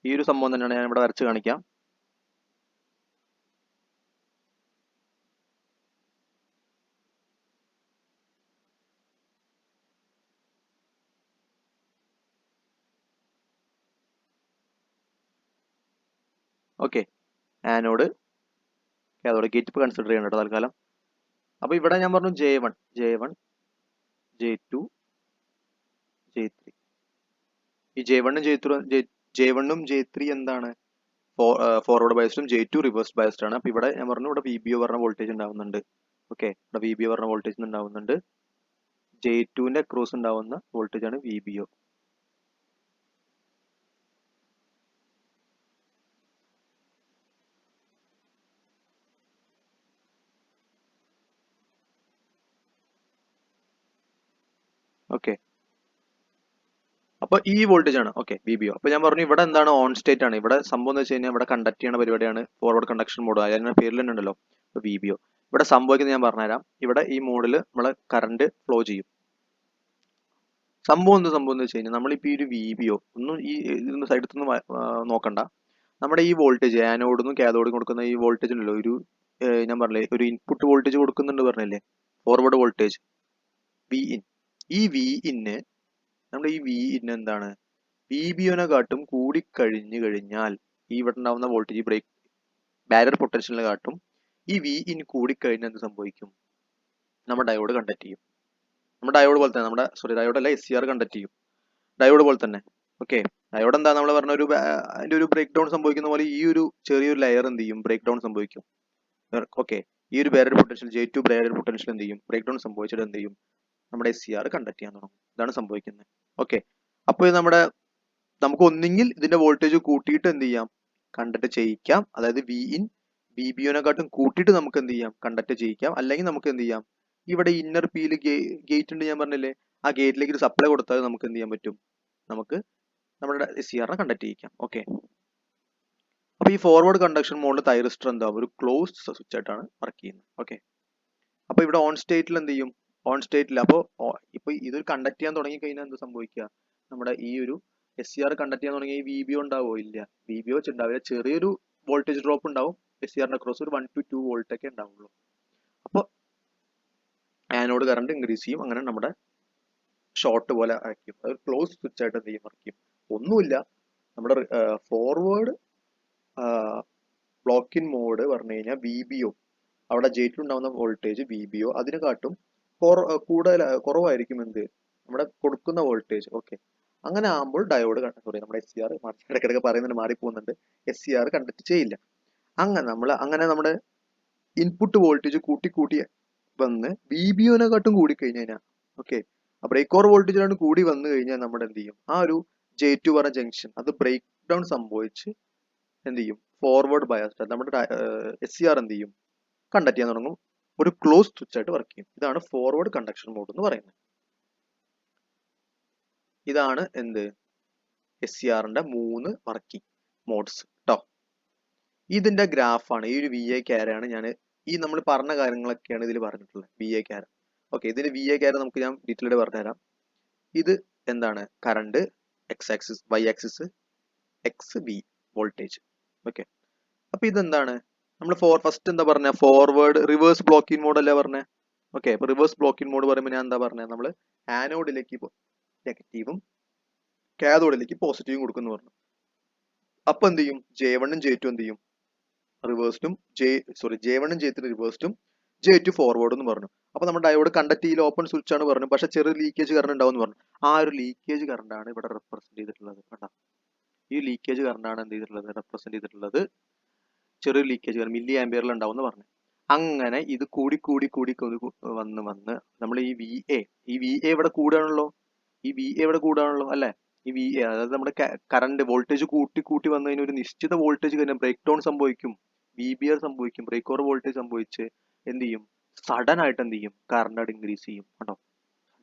ഈ ഒരു സംഭവം തന്നെയാണ് ഞാൻ ഇവിടെ വരച്ച് കാണിക്കാം. ഓക്കെ, ആനോഡ് കാഥോഡ് ഗേറ്റ് ഇപ്പൊ കൺസിഡർ ചെയ്യണം കേട്ടോ തൽക്കാലം. അപ്പൊ ഇവിടെ ഞാൻ പറഞ്ഞു J1 J2 J3. ഈ J1 ഉം J3 എന്താണ്, ഫോർവേഡ് ബയസ്ഡും J2 റിവേഴ്സ് ബയസ്ഡ് ആണ്. അപ്പൊ ഇവിടെ ഞാൻ പറഞ്ഞു, ഇവിടെ VBO പറഞ്ഞ വോൾട്ടേജ് ഉണ്ടാവുന്നുണ്ട്. ഓക്കെ, ഇവിടെ VBO പറഞ്ഞ വോൾട്ടേജ് ഉണ്ടാവുന്നുണ്ട്. J2ന്റെ അക്രോസ് ഉണ്ടാവുന്ന വോൾട്ടേജ് ആണ് VBO. ഓക്കെ, അപ്പൊ ഈ വോൾട്ടേജ് ആണ് ഓക്കെ VBO. അപ്പൊ ഞാൻ പറഞ്ഞു ഇവിടെ എന്താണ്, ഓൺ സ്റ്റേറ്റ് ആണ്. ഇവിടെ സംഭവം എന്ന് വെച്ച് കഴിഞ്ഞാൽ ഇവിടെ കണ്ടക്ട് ചെയ്യുന്ന പരിപാടിയാണ് ഫോർവേഡ് കണ്ടക്ഷൻ മോഡ്, അതിന്റെ പേരിൽ തന്നെ ഉണ്ടല്ലോ VBO. ഇവിടെ സംഭവിക്കുന്നത് ഞാൻ പറഞ്ഞുതരാം. ഇവിടെ ഈ മോഡിൽ നമ്മള് കറണ്ട് ഫ്ലോ ചെയ്യും. സംഭവം എന്ന് വെച്ച് കഴിഞ്ഞാൽ നമ്മളിപ്പോ ഈ ഒരു VBO ഒന്നും ഈ സൈഡിൽ നിന്ന് നോക്കണ്ട, നമ്മുടെ ഈ വോൾട്ടേജ് ആനോഡിനും കാഥോഡിനും കൊടുക്കുന്ന ഈ വോൾട്ടേജ് ഉണ്ടല്ലോ, ഒരു ഞാൻ പറഞ്ഞില്ലേ ഒരു ഇൻപുട്ട് വോൾട്ടേജ് കൊടുക്കുന്നുണ്ട് പറഞ്ഞില്ലേ, ഫോർവേഡ് വോൾട്ടേജ് വി ഇൻ. ഈ വി ഇന്ന് നമ്മുടെ ഈ വി ഇൻ എന്താണ്, വി ബി ഒനെ കാട്ടും കൂടിക്കഴിഞ്ഞു കഴിഞ്ഞാൽ ഈ ഇവിടെ ഉണ്ടാവുന്ന വോൾട്ടേജ് ബ്രേക്ക് ബാരിയർ പൊട്ടൻഷ്യലിനെ കാട്ടും ഈ വി ഇൻ കൂടിക്കഴിഞ്ഞാൽ എന്ത് സംഭവിക്കും, നമ്മുടെ ഡയോഡ് കണ്ടക്ട് ചെയ്യും. നമ്മുടെ ഡയോഡ് പോലെ തന്നെ നമ്മുടെ ഡയോഡ് അല്ല SCR കണ്ടക്ട് ചെയ്യും ഡയോഡ് പോലെ തന്നെ. ഓക്കെ, ഡയോഡ് എന്താ നമ്മൾ പറഞ്ഞ ഒരു അതിന്റെ ഒരു ബ്രേക്ക് ഡൗൺ സംഭവിക്കുന്ന പോലെ ഈ ഒരു ചെറിയൊരു ലെയർ എന്ത് ചെയ്യും, ബ്രേക്ക് ഡൗൺ സംഭവിക്കും. ഓക്കെ, ഈ ഒരു barrier potential J2 barrier potential എന്ത് ചെയ്യും, ബ്രേക്ക് ഡൗൺ സംഭവിച്ചിട്ട് എന്ത് ചെയ്യും, നമ്മുടെ SCR കണ്ടക്ട് ചെയ്യാൻ തുടങ്ങും. ഇതാണ് സംഭവിക്കുന്നത്. ഓക്കെ, അപ്പോൾ ഇത് നമുക്ക് ഒന്നെങ്കിൽ ഇതിന്റെ വോൾട്ടേജ് കൂട്ടിയിട്ട് എന്ത് ചെയ്യാം, കണ്ടക്ട് ചെയ്യിക്കാം. അതായത് വി ഇൻ വി ബി ഒനെക്കാട്ടും കൂട്ടിയിട്ട് നമുക്ക് എന്ത് ചെയ്യാം, കണ്ടക്ട് ചെയ്യിക്കാം. അല്ലെങ്കിൽ നമുക്ക് എന്ത് ചെയ്യാം, ഇവിടെ ഇന്നർ പിയിൽ ഗേറ്റ് ഉണ്ട് ഞാൻ പറഞ്ഞില്ലേ, ആ ഗേറ്റിലേക്ക് ഒരു സപ്ലൈ കൊടുത്താൽ നമുക്ക് എന്ത് ചെയ്യാൻ പറ്റും, നമുക്ക് നമ്മുടെ SCR കണ്ടക്ട് ചെയ്യിക്കാം. ഓക്കെ, അപ്പൊ ഈ ഫോർവേഡ് കണ്ടക്ഷൻ മോഡിൽ തൈറിസ്റ്റർ എന്താ ഒരു ക്ലോസ്ഡ് സ്വിച്ച് ആയിട്ടാണ് വർക്ക് ചെയ്യുന്നത്. ഓക്കെ, അപ്പൊ ഇവിടെ ഓൺ സ്റ്റേറ്റിൽ എന്ത് ചെയ്യും, ഓൺ സ്റ്റേറ്റിൽ അപ്പോൾ ഇപ്പൊ ഇത് കണ്ടക്ട് ചെയ്യാൻ തുടങ്ങി കഴിഞ്ഞാൽ എന്ത് സംഭവിക്കുക, നമ്മുടെ ഈ ഒരു SCR കണ്ടക്ട് ചെയ്യാൻ തുടങ്ങിയ ഈ VBO ഉണ്ടാവോ, ഇല്ല, VBO ഉണ്ടാവില്ല. ചെറിയൊരു വോൾട്ടേജ് ഡ്രോപ്പ് ഉണ്ടാവും SCR അക്രോസ്, ഒരു 1 to 2 വോൾട്ട് ഒക്കെ ഉണ്ടാവുള്ളൂ. അപ്പോൾ ആനോഡ് കറണ്ട് ഇൻക്രീസ് ചെയ്യും. അങ്ങനെ നമ്മുടെ ഷോർട്ട് പോലെ ആയിരിക്കും, അത് ക്ലോസ് സ്വിച്ച് ആയിട്ട് എന്ത് ചെയ്യും, വർക്ക് ചെയ്യും. ഒന്നുമില്ല, നമ്മുടെ ഫോർവേഡ് ബ്ലോക്ക് ഇൻ മോഡ് പറഞ്ഞു കഴിഞ്ഞാൽ VBO, അവിടെ J2 ഉണ്ടാവുന്ന വോൾട്ടേജ് VBO അതിനെ കാട്ടും കുറവായിരിക്കും എന്ത്, നമ്മുടെ കൊടുക്കുന്ന വോൾട്ടേജ്. ഓക്കെ, അങ്ങനെ ആകുമ്പോൾ ഡയോഡ് നമ്മുടെ SCR ഇടയ്ക്കിടയ്ക്ക് പറയുന്നുണ്ട്, മാറിപ്പോകുന്നുണ്ട്, SCR കണ്ടക്ട് ചെയ്യില്ല. അങ്ങനെ നമ്മുടെ ഇൻപുട്ട് വോൾട്ടേജ് കൂട്ടി വന്ന് VBOനെക്കാട്ടും കൂടി കഴിഞ്ഞാൽ, ഓക്കെ, ബ്രേക്ക് ഓവർ വോൾട്ടേജിലാണ് കൂടി വന്നു കഴിഞ്ഞാൽ നമ്മുടെ എന്ത് ചെയ്യും, ആ ഒരു J2 പറഞ്ഞ ജംഗ്ഷൻ അത് ബ്രേക്ക് ഡൗൺ സംഭവിച്ച് എന്ത് ചെയ്യും, ഫോർവേഡ് ബയാസ്ഡ് നമ്മുടെ SCR എന്ത് ചെയ്യും, കണ്ടക്ട് ചെയ്യാൻ തുടങ്ങും. ഒരു ക്ലോസ് സ്വിച്ച് ആയിട്ട് വർക്ക് ചെയ്യും. ഇതാണ് ഫോർവേഡ് കണ്ടക്ഷൻ മോഡ് എന്ന് പറയുന്നത്. ഇതാണ് എന്ത്, SCRന്റെ 3 വർക്കിംഗ് മോഡ്സ് ട്ടോ. ഇതിന്റെ ഗ്രാഫാണ്, ഈ ഒരു VA ക്യാരയാണ് ഞാൻ ഈ നമ്മൾ പറഞ്ഞ കാര്യങ്ങളൊക്കെയാണ് ഇതിൽ പറഞ്ഞിട്ടുള്ളത്. VA ക്യാര. ഓക്കെ, ഇതിന് VA ക്യാര നമുക്ക് ഞാൻ ഡീറ്റെയിൽഡ് പറഞ്ഞുതരാം. ഇത് എന്താണ്, current x axis, y axis x v voltage. Okay, അപ്പൊ ഇതെന്താണ്, നമ്മൾ ഫസ്റ്റ് എന്താ പറഞ്ഞ, forward reverse blocking mode അല്ലേ പറഞ്ഞേ. ഓക്കെ, അപ്പൊ റിവേഴ്സ് ബ്ലോക്ക് ഇൻ മോഡ് പറയുമ്പോൾ ഞാൻ എന്താ പറഞ്ഞത്, നമ്മൾ ആനോഡിലേക്ക് നെഗറ്റീവും കാഥോഡിലേക്ക് പോസിറ്റീവും കൊടുക്കുന്നു പറഞ്ഞു. അപ്പൊ എന്ത് ചെയ്യും, J1 J2 എന്ത് ചെയ്യും, റിവേഴ്സ്ഡും J1 J3 റിവേഴ്സ്ഡും J2 ഫോർവേഡ് എന്ന് പറഞ്ഞു. അപ്പൊ നമ്മുടെ ഡയോഡ് കണ്ടക്ട് ചെയ്യൽ ഓപ്പൺ സ്വിച്ച് ആണ് പറഞ്ഞു, പക്ഷെ ചെറിയ ലീക്കേജ് കറണ്ട് ഉണ്ടാവും എന്ന് പറഞ്ഞു. ആ ഒരു ലീക്കേജ് കറണ്ട് ആണ് ഇവിടെ റെപ്രസെന്റ് ചെയ്തിട്ടുള്ളത്. കണ്ടോ, ഈ ലീക്കേജ് കറണ്ട് ആണ് എന്ത് ചെയ്തിട്ടുള്ളത്, റെപ്രസെന്റ് ചെയ്തിട്ടുള്ളത് ചെറിയ ലീക്കേജ് കറണ്ട് മില്ലി ആംപിയറിൽ ഉണ്ടാവും എന്ന് പറഞ്ഞു. അങ്ങനെ ഇത് കൂടി വന്ന് നമ്മൾ ഈ VA ഇവിടെ കൂടുകയാണല്ലോ, ഈ VA ഇവിടെ കൂടുകയാണല്ലോ അല്ലെ. ഈ VA അതായത് നമ്മുടെ കറണ്ട് വോൾട്ടേജ് കൂട്ടി വന്നു കഴിഞ്ഞാൽ ഒരു നിശ്ചിത വോൾട്ടേജ് കഴിഞ്ഞാൽ ബ്രേക്ക് ഡൗൺ സംഭവിക്കും, VBR സംഭവിക്കും, ബ്രേക്ക് ഓവർ വോൾട്ടേജ് സംഭവിച്ച് എന്ത് ചെയ്യും, സഡൻ ആയിട്ട് എന്ത് ചെയ്യും, കറണ്ട് ഇൻക്രീസ് ചെയ്യും. കേട്ടോ,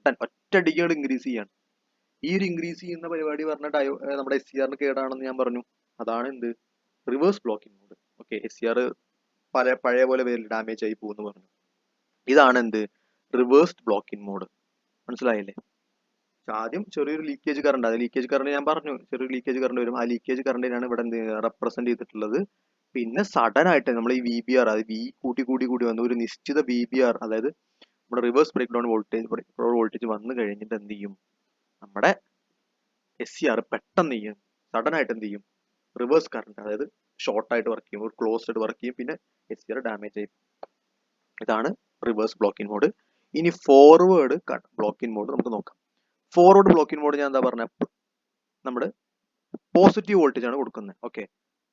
സഡൻ ഒറ്റയടിക്ക് ഇൻക്രീസ് ചെയ്യാണ്. ഈ ഒരു ഇൻക്രീസ് ചെയ്യുന്ന പരിപാടി പറഞ്ഞ നമ്മുടെ SCRന് കേടാണെന്ന് ഞാൻ പറഞ്ഞു. അതാണ് എന്ത്, reverse blocking mode. Okay, SCR പഴയ പോലെ വരില്ല, ഡാമേജ് ആയി പോകുന്നു പറഞ്ഞു. ഇതാണ് എന്ത്, റിവേഴ്സ്ഡ് ബ്ലോക്കിംഗ് മോഡ്. മനസ്സിലായില്ലേ. ആദ്യം ചെറിയൊരു ലീക്കേജ് കറണ്ട്, അത് ലീക്കേജ് കറണ്ട് ഞാൻ പറഞ്ഞു, ചെറിയൊരു ലീക്കേജ് കറണ്ട് വരും. ആ ലീക്കേജ് കറണ്ടിനാണ് ഇവിടെ റെപ്രസെന്റ് ചെയ്തിട്ടുള്ളത്. പിന്നെ സഡൻ ആയിട്ട് നമ്മൾ ഈ VBR, അത് കൂടി വന്നു ഒരു നിശ്ചിത VBR, അതായത് നമ്മുടെ റിവേഴ്സ് ബ്രേക്ക് ഡൗൺ വോൾട്ടേജ് വന്നു കഴിഞ്ഞിട്ട് എന്ത് ചെയ്യും, നമ്മുടെ SCR പെട്ടെന്ന് ചെയ്യും, സഡൻ ആയിട്ട് എന്ത് ചെയ്യും, റിവേഴ്സ് കറണ്ട്, അതായത് ഷോർട്ട് ആയിട്ട് വർക്ക് ചെയ്യും, ഒരു ക്ലോസ്ഡ് ആയിട്ട് വർക്ക് ചെയ്യും, പിന്നെ SCR ഡാമേജ് ആയി. ഇതാണ് റിവേഴ്സ് ബ്ലോക്കിംഗ് മോഡ്. ഇനി ഫോർവേഡ് ബ്ലോക്കിംഗ് മോഡ് നമുക്ക് നോക്കാം. ഫോർവേഡ് ബ്ലോക്കിംഗ് മോഡ് ഞാൻ എന്താ പറഞ്ഞ, നമ്മുടെ പോസിറ്റീവ് വോൾട്ടേജ് ആണ് കൊടുക്കുന്നത്. ഓക്കെ,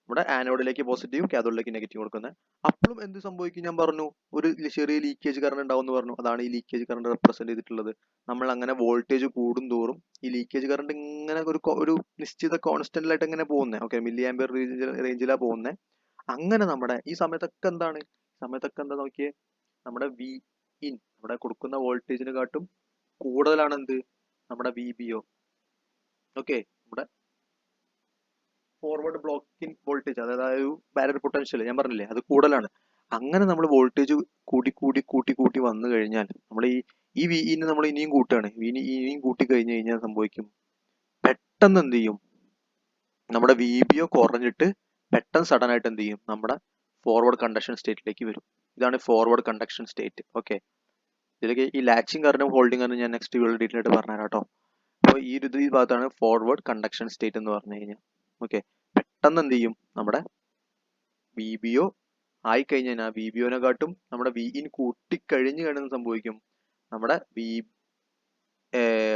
നമ്മുടെ ആനോഡിലേക്ക് പോസിറ്റീവും കാഥോഡിലേക്ക് നെഗറ്റീവ് കൊടുക്കുന്നത്. അപ്പോഴും എന്ത് സംഭവിക്കും, ഞാൻ പറഞ്ഞു ഒരു ചെറിയ ലീക്കേജ് കറണ്ട് ഉണ്ടാവും എന്ന് പറഞ്ഞു. അതാണ് ഈ ലീക്കേജ് കറണ്ട് റെപ്രസെന്റ് ചെയ്തിട്ടുള്ളത്. നമ്മൾ അങ്ങനെ വോൾട്ടേജ് കൂടും തോറും ഈ ലീക്കേജ് കറണ്ട് ഇങ്ങനെ ഒരു നിശ്ചിത കോൺസ്റ്റന്റിലായിട്ട് ഇങ്ങനെ പോകുന്നത്. ഓക്കെ, മില്ലി ആംപിയർ റേഞ്ചിലാണ് പോകുന്നത്. അങ്ങനെ നമ്മുടെ ഈ സമയത്തൊക്കെ എന്താ നോക്കിയേ, നമ്മുടെ വി ഇൻ, നമ്മുടെ കൊടുക്കുന്ന വോൾട്ടേജിനെ കാട്ടും കൂടുതലാണ് എന്ത്, നമ്മുടെ VBO. ഓക്കെ, നമ്മുടെ ഫോർവേഡ് ബ്ലോക്കിൻ വോൾട്ടേജ്, അതായത് ബാരിയർ പൊട്ടൻഷ്യൽ ഞാൻ പറഞ്ഞില്ലേ, അത് കൂടുതലാണ്. അങ്ങനെ നമ്മൾ വോൾട്ടേജ് കൂട്ടി വന്നു കഴിഞ്ഞാൽ നമ്മൾ ഈ വിഇനെ നമ്മൾ ഇനിയും കൂട്ടുകയാണ്, ഇനിയും കൂട്ടി കഴിഞ്ഞു കഴിഞ്ഞാൽ സംഭവിക്കും, പെട്ടെന്ന് എന്ത് ചെയ്യും, നമ്മുടെ VBO കുറഞ്ഞിട്ട് പെട്ടെന്ന് സഡൻ ആയിട്ട് എന്ത് ചെയ്യും, നമ്മുടെ ഫോർവേഡ് കണ്ടക്ഷൻ സ്റ്റേറ്റിലേക്ക് വരും. ഇതാണ് ഫോർവേഡ് കണ്ടക്ഷൻ സ്റ്റേറ്റ്. ഓക്കെ, ഇതിലേക്ക് ഈ ലാച്ചിങ് കറണ്ടും ഹോൾഡിംഗ് കറണ്ടും ഞാൻ നെക്സ്റ്റ് വീഡിയോ ഡീറ്റെയിൽ ആയിട്ട് പറഞ്ഞുതരാം കേട്ടോ. അപ്പോൾ ഈ ഭാഗത്താണ് ഫോർവേഡ് കണ്ടക്ഷൻ സ്റ്റേറ്റ് എന്ന് പറഞ്ഞു കഴിഞ്ഞാൽ. ഓക്കെ, പെട്ടെന്ന് എന്ത് ചെയ്യും, നമ്മുടെ വി ബി ഒ ആയി കഴിഞ്ഞാൽ വി ബി ഒനെക്കാട്ടും നമ്മുടെ വി ഇൻ കൂട്ടിക്കഴിഞ്ഞ് കഴിഞ്ഞാൽ സംഭവിക്കും, നമ്മുടെ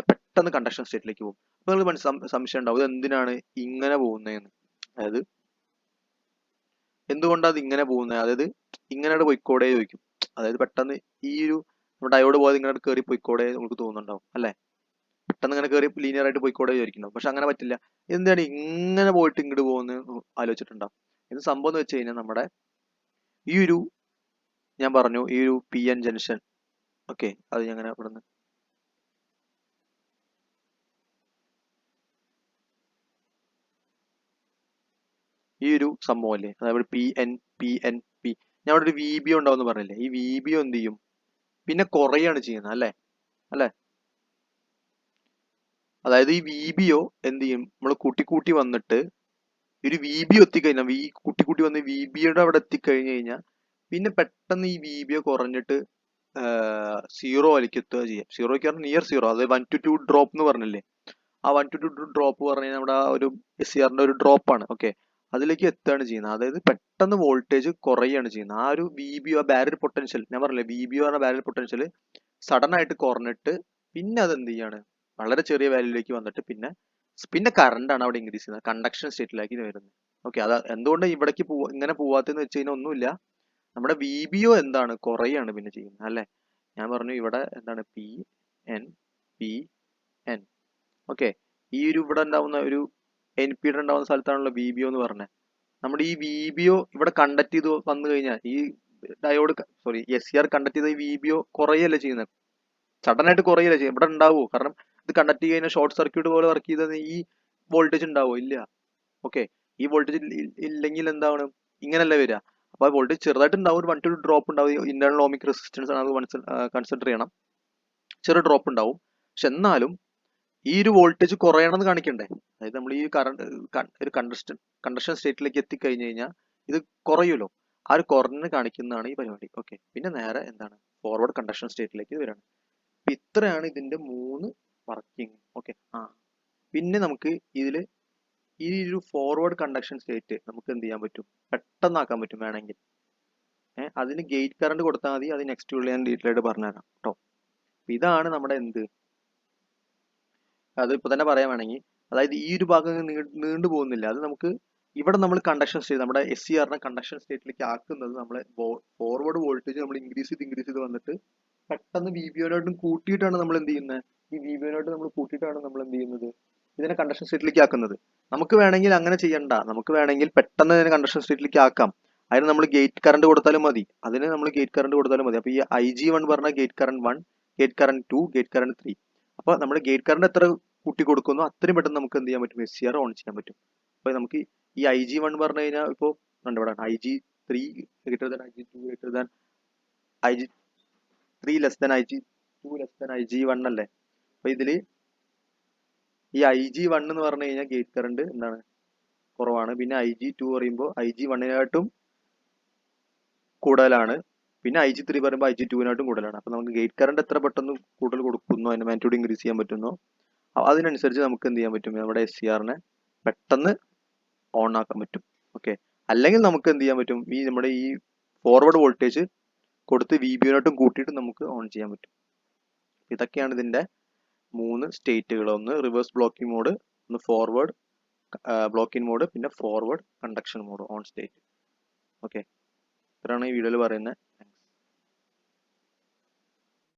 പെട്ടെന്ന് കണ്ടക്ഷൻ സ്റ്റേറ്റിലേക്ക് പോകും. അപ്പോൾ നിങ്ങൾക്ക് സംശയം ഉണ്ടാവും, ഇത് എന്തിനാണ് ഇങ്ങനെ പോകുന്നതെന്ന്. അതായത് എന്തുകൊണ്ടാണ് അത് ഇങ്ങനെ പോകുന്നത്, അതായത് ഇങ്ങനെ പോയിക്കോടെ ചോദിക്കും. അതായത് പെട്ടെന്ന് ഈ ഒരു ഡയോഡ് പോകാതെ ഇങ്ങനെ കയറി പോയിക്കോടെ നമുക്ക് തോന്നുന്നുണ്ടാവും അല്ലേ, പെട്ടെന്ന് ഇങ്ങനെ കയറി ലീനിയർ ആയിട്ട് പോയിക്കോടെ ചോദിക്കുന്നുണ്ടാവും. പക്ഷെ അങ്ങനെ പറ്റില്ല. എന്താണ് ഇങ്ങനെ പോയിട്ട് ഇങ്ങോട്ട് പോകുന്നത് ആലോചിച്ചിട്ടുണ്ടാവും. ഇത് സംഭവം എന്ന് വെച്ച് കഴിഞ്ഞാൽ നമ്മുടെ ഈ ഒരു ഞാൻ പറഞ്ഞു ഈ ഒരു പി എൻ ജംഗ്ഷൻ, ഓക്കെ, അത് ഞങ്ങനെ ഇവിടുന്ന് ഈ ഒരു സംഭവം അല്ലേ, അതായത് പി എൻ ഞാൻ ഇവിടെ ഒരു വി ബി ഒ ഉണ്ടാവും പറഞ്ഞില്ലേ, ഈ വി ബി ഒ എന്ത് ചെയ്യും, പിന്നെ കുറയാണ് ചെയ്യുന്നത് അല്ലേ അല്ലേ. അതായത് ഈ വി ബി ഒ എന്ത് ചെയ്യും, നമ്മൾ കൂട്ടി വന്നിട്ട് ഒരു വി ബി എത്തിക്കഴിഞ്ഞാൽ കൂട്ടി വന്ന് വി ബിയുടെ അവിടെ എത്തിക്കഴിഞ്ഞ് കഴിഞ്ഞാൽ പിന്നെ പെട്ടെന്ന് ഈ വി ബി ഒ കുറഞ്ഞിട്ട് സീറോ ആയിരിക്കും എത്തുക ചെയ്യാം. സീറോയ്ക്ക് പറഞ്ഞാൽ നിയർ സീറോ, അതായത് 1 to 2 ഡ്രോപ്പ് എന്ന് പറഞ്ഞില്ലേ, ആ 1 to 2 ഡ്രോപ്പ് പറഞ്ഞു കഴിഞ്ഞാൽ നമ്മുടെ ആ ഒരു എസ് ആറിന്റെ ഒരു ഡ്രോപ്പ് ആണ്. ഓക്കെ, അതിലേക്ക് എത്തുകയാണ് ചെയ്യുന്നത്. അതായത് പെട്ടെന്ന് വോൾട്ടേജ് കുറയുകയാണ് ചെയ്യുന്നത്. ആ ഒരു V B O barrier potential ഞാൻ പറഞ്ഞില്ലേ, വി ബി ഒ പറഞ്ഞ ബാരിയർ പൊട്ടൻഷ്യൽ സഡൻ ആയിട്ട് കുറഞ്ഞിട്ട് പിന്നെ അത് എന്ത് ചെയ്യാണ്, വളരെ ചെറിയ വാല്യൂലേക്ക് വന്നിട്ട് പിന്നെ കറണ്ട് ആണ് അവിടെ ഇൻക്രീസ് ചെയ്യുന്നത്, കണ്ടക്ഷൻ സ്റ്റേറ്റിലേക്ക് വരുന്നത്. ഓക്കെ, അത് എന്തുകൊണ്ട് ഇവിടേക്ക് ഇങ്ങനെ പോവാത്തെന്ന് വെച്ച് കഴിഞ്ഞാൽ ഒന്നുമില്ല, നമ്മുടെ വി ബി ഒ എന്താണ് കുറയാണ് പിന്നെ ചെയ്യുന്നത് അല്ലേ. ഞാൻ പറഞ്ഞു ഇവിടെ എന്താണ് പി എൻ. ഓക്കെ, ഈ ഒരു ഇവിടെ ഉണ്ടാവുന്ന ഒരു എൻ പിയുടെ ഉണ്ടാവുന്ന സ്ഥലത്താണല്ലോ വി ബി ഒ എന്ന് പറഞ്ഞത്. നമ്മുടെ ഈ വി ബി ഒ ഇവിടെ കണ്ടക്ട് ചെയ്ത് വന്നു കഴിഞ്ഞാൽ ഈ diode S C R conduct ചെയ്ത ഈ വി ബി ഒ കുറയല്ലേ ചെയ്യുന്നത്, സഡൻ ആയിട്ട് കുറയല്ലേ ചെയ്യുന്നത്. ഇവിടെ ഉണ്ടാവുമോ, കാരണം ഇത് കണ്ടക്ട് ചെയ്ത് കഴിഞ്ഞാൽ ഷോർട്ട് സർക്യൂട്ട് പോലെ വർക്ക് ചെയ്തത് ഈ വോൾട്ടേജ് ഉണ്ടാവോ, ഇല്ല. ഓക്കെ, ഈ വോൾട്ടേജ് ഇല്ലെങ്കിൽ എന്താണ് ഇങ്ങനല്ലേ വരിക. അപ്പോൾ വോൾട്ടേജ് ചെറുതായിട്ട് ഉണ്ടാവും, ഒരു 1 to 2 ഡ്രോപ്പ് ഉണ്ടാവും. ഇന്റേണൽ ഓമിക് റെസിസ്റ്റൻസ് ആണ്, അത് കൺസിഡർ ചെയ്യണം. ചെറിയ ഡ്രോപ്പ് ഉണ്ടാവും. പക്ഷെ എന്നാലും ഈ ഒരു വോൾട്ടേജ് കുറയണമെന്ന് കാണിക്കണ്ടേ. അതായത് നമ്മൾ ഈ കറണ്ട് ഒരു കണ്ടക്ഷൻ സ്റ്റേറ്റിലേക്ക് എത്തിക്കഴിഞ്ഞ് കഴിഞ്ഞാൽ ഇത് കുറയുമല്ലോ, ആ ഒരു കുറഞ്ഞ് കാണിക്കുന്നതാണ് ഈ പരിപാടി. ഓക്കെ, പിന്നെ നേരെ എന്താണ് ഫോർവേഡ് കണ്ടക്ഷൻ സ്റ്റേറ്റിലേക്ക് വരികയാണ്. അപ്പൊ ഇത്രയാണ് ഇതിന്റെ 3 വർക്കിംഗ്. ഓക്കെ, പിന്നെ നമുക്ക് ഇതിൽ ഈ ഒരു ഫോർവേഡ് കണ്ടക്ഷൻ സ്റ്റേറ്റ് നമുക്ക് എന്ത് ചെയ്യാൻ പറ്റും, പെട്ടെന്നാക്കാൻ പറ്റും വേണമെങ്കിൽ. അതിന് ഗേറ്റ് കറണ്ട് കൊടുത്താൽ മതി. അത് നെക്സ്റ്റ് വീഡിയോയിൽ ഞാൻ ഡീറ്റെയിൽ ആയിട്ട് പറഞ്ഞുതരാം കേട്ടോ. ഇതാണ് നമ്മുടെ എന്ത്, അത് ഇപ്പൊ തന്നെ പറയാൻ വേണമെങ്കിൽ, അതായത് ഈ ഒരു ഭാഗം നീണ്ടു പോകുന്നില്ല. അത് നമുക്ക് ഇവിടെ നമ്മൾ കണ്ടക്ഷൻ സ്റ്റേറ്റ് നമ്മുടെ എസ് സി ആറിനെ കണ്ടക്ഷൻ സ്റ്റേറ്റിലേക്ക് ആക്കുന്നത് നമ്മളെ ഫോർവേഡ് വോൾട്ടേജ് നമ്മൾ ഇൻക്രീസ് ചെയ്ത് വന്നിട്ട് പെട്ടെന്ന് വി ബി ഒനായിട്ടും കൂട്ടിയിട്ടാണ് നമ്മൾ എന്ത് ചെയ്യുന്നത്, ഈ വി ബി ഒനായിട്ട് നമ്മൾ കൂട്ടിയിട്ടാണ് നമ്മൾ എന്ത് ചെയ്യുന്നത്, ഇതിനെ കണ്ടക്ഷൻ സ്റ്റേറ്റിലേക്ക് ആക്കുന്നത്. നമുക്ക് വേണമെങ്കിൽ അങ്ങനെ ചെയ്യണ്ട, നമുക്ക് വേണമെങ്കിൽ പെട്ടെന്ന് ഇതിനെ കണ്ടക്ഷൻ സ്റ്റേറ്റിലേക്ക് ആക്കാം. അതിന് നമ്മൾ ഗേറ്റ് കറണ്ട് കൊടുത്താലും മതി. അപ്പൊ ഈ IG1 പറഞ്ഞ gate current 1, gate current 2, gate current 3. അപ്പൊ നമ്മൾ ഗേറ്റ് കറണ്ട് എത്ര കൂട്ടി കൊടുക്കുന്നു അത്രയും പെട്ടെന്ന് നമുക്ക് എന്ത് ചെയ്യാൻ പറ്റും, എസ് സി ആർ ഓൺ ചെയ്യാൻ പറ്റും. അപ്പൊ നമുക്ക് ഈ IG1 പറഞ്ഞു കഴിഞ്ഞാൽ ഇപ്പോൾ ഇവിടെ IG3 greater than IG2 greater than IG3 less than IG2 less than IG1 അല്ലേ. അപ്പൊ ഇതില് ഈ IG1 എന്ന് പറഞ്ഞു കഴിഞ്ഞാൽ ഗേറ്റ് കറണ്ട് എന്താണ് കുറവാണ്. പിന്നെ IG2 പറയുമ്പോൾ IG1നായിട്ടും കൂടുതലാണ്. പിന്നെ IG3 പറയുമ്പോൾ IG2നായിട്ടും കൂടുതലാണ്. അപ്പൊ നമുക്ക് ഗേറ്റ് കറണ്ട് എത്ര പെട്ടെന്ന് കൂടുതൽ കൊടുക്കുന്നു, അതിന് മാഗ്നിറ്റ്യൂഡ് ഇൻക്രീസ് ചെയ്യാൻ പറ്റുന്നോ അതിനനുസരിച്ച് നമുക്ക് എന്ത് ചെയ്യാൻ പറ്റും, നമ്മുടെ എസ് സി ആറിനെ പെട്ടെന്ന് ഓൺ ആക്കാൻ പറ്റും. ഓക്കെ, അല്ലെങ്കിൽ നമുക്ക് എന്ത് ചെയ്യാൻ പറ്റും, ഈ നമ്മുടെ ഈ ഫോർവേഡ് വോൾട്ടേജ് കൊടുത്ത് വി ബി ഒനായിട്ടും കൂട്ടിയിട്ട് നമുക്ക് ഓൺ ചെയ്യാൻ പറ്റും. ഇതൊക്കെയാണ് ഇതിന്റെ 3 സ്റ്റേറ്റുകൾ. ഒന്ന് റിവേഴ്സ് ബ്ലോക്കിംഗ് മോഡ്, ഒന്ന് ഫോർവേഡ് ബ്ലോക്കിംഗ് മോഡ്, പിന്നെ forward conduction mode on state. Okay, ഇത്രയാണ് ഈ വീഡിയോയിൽ പറയുന്നത്.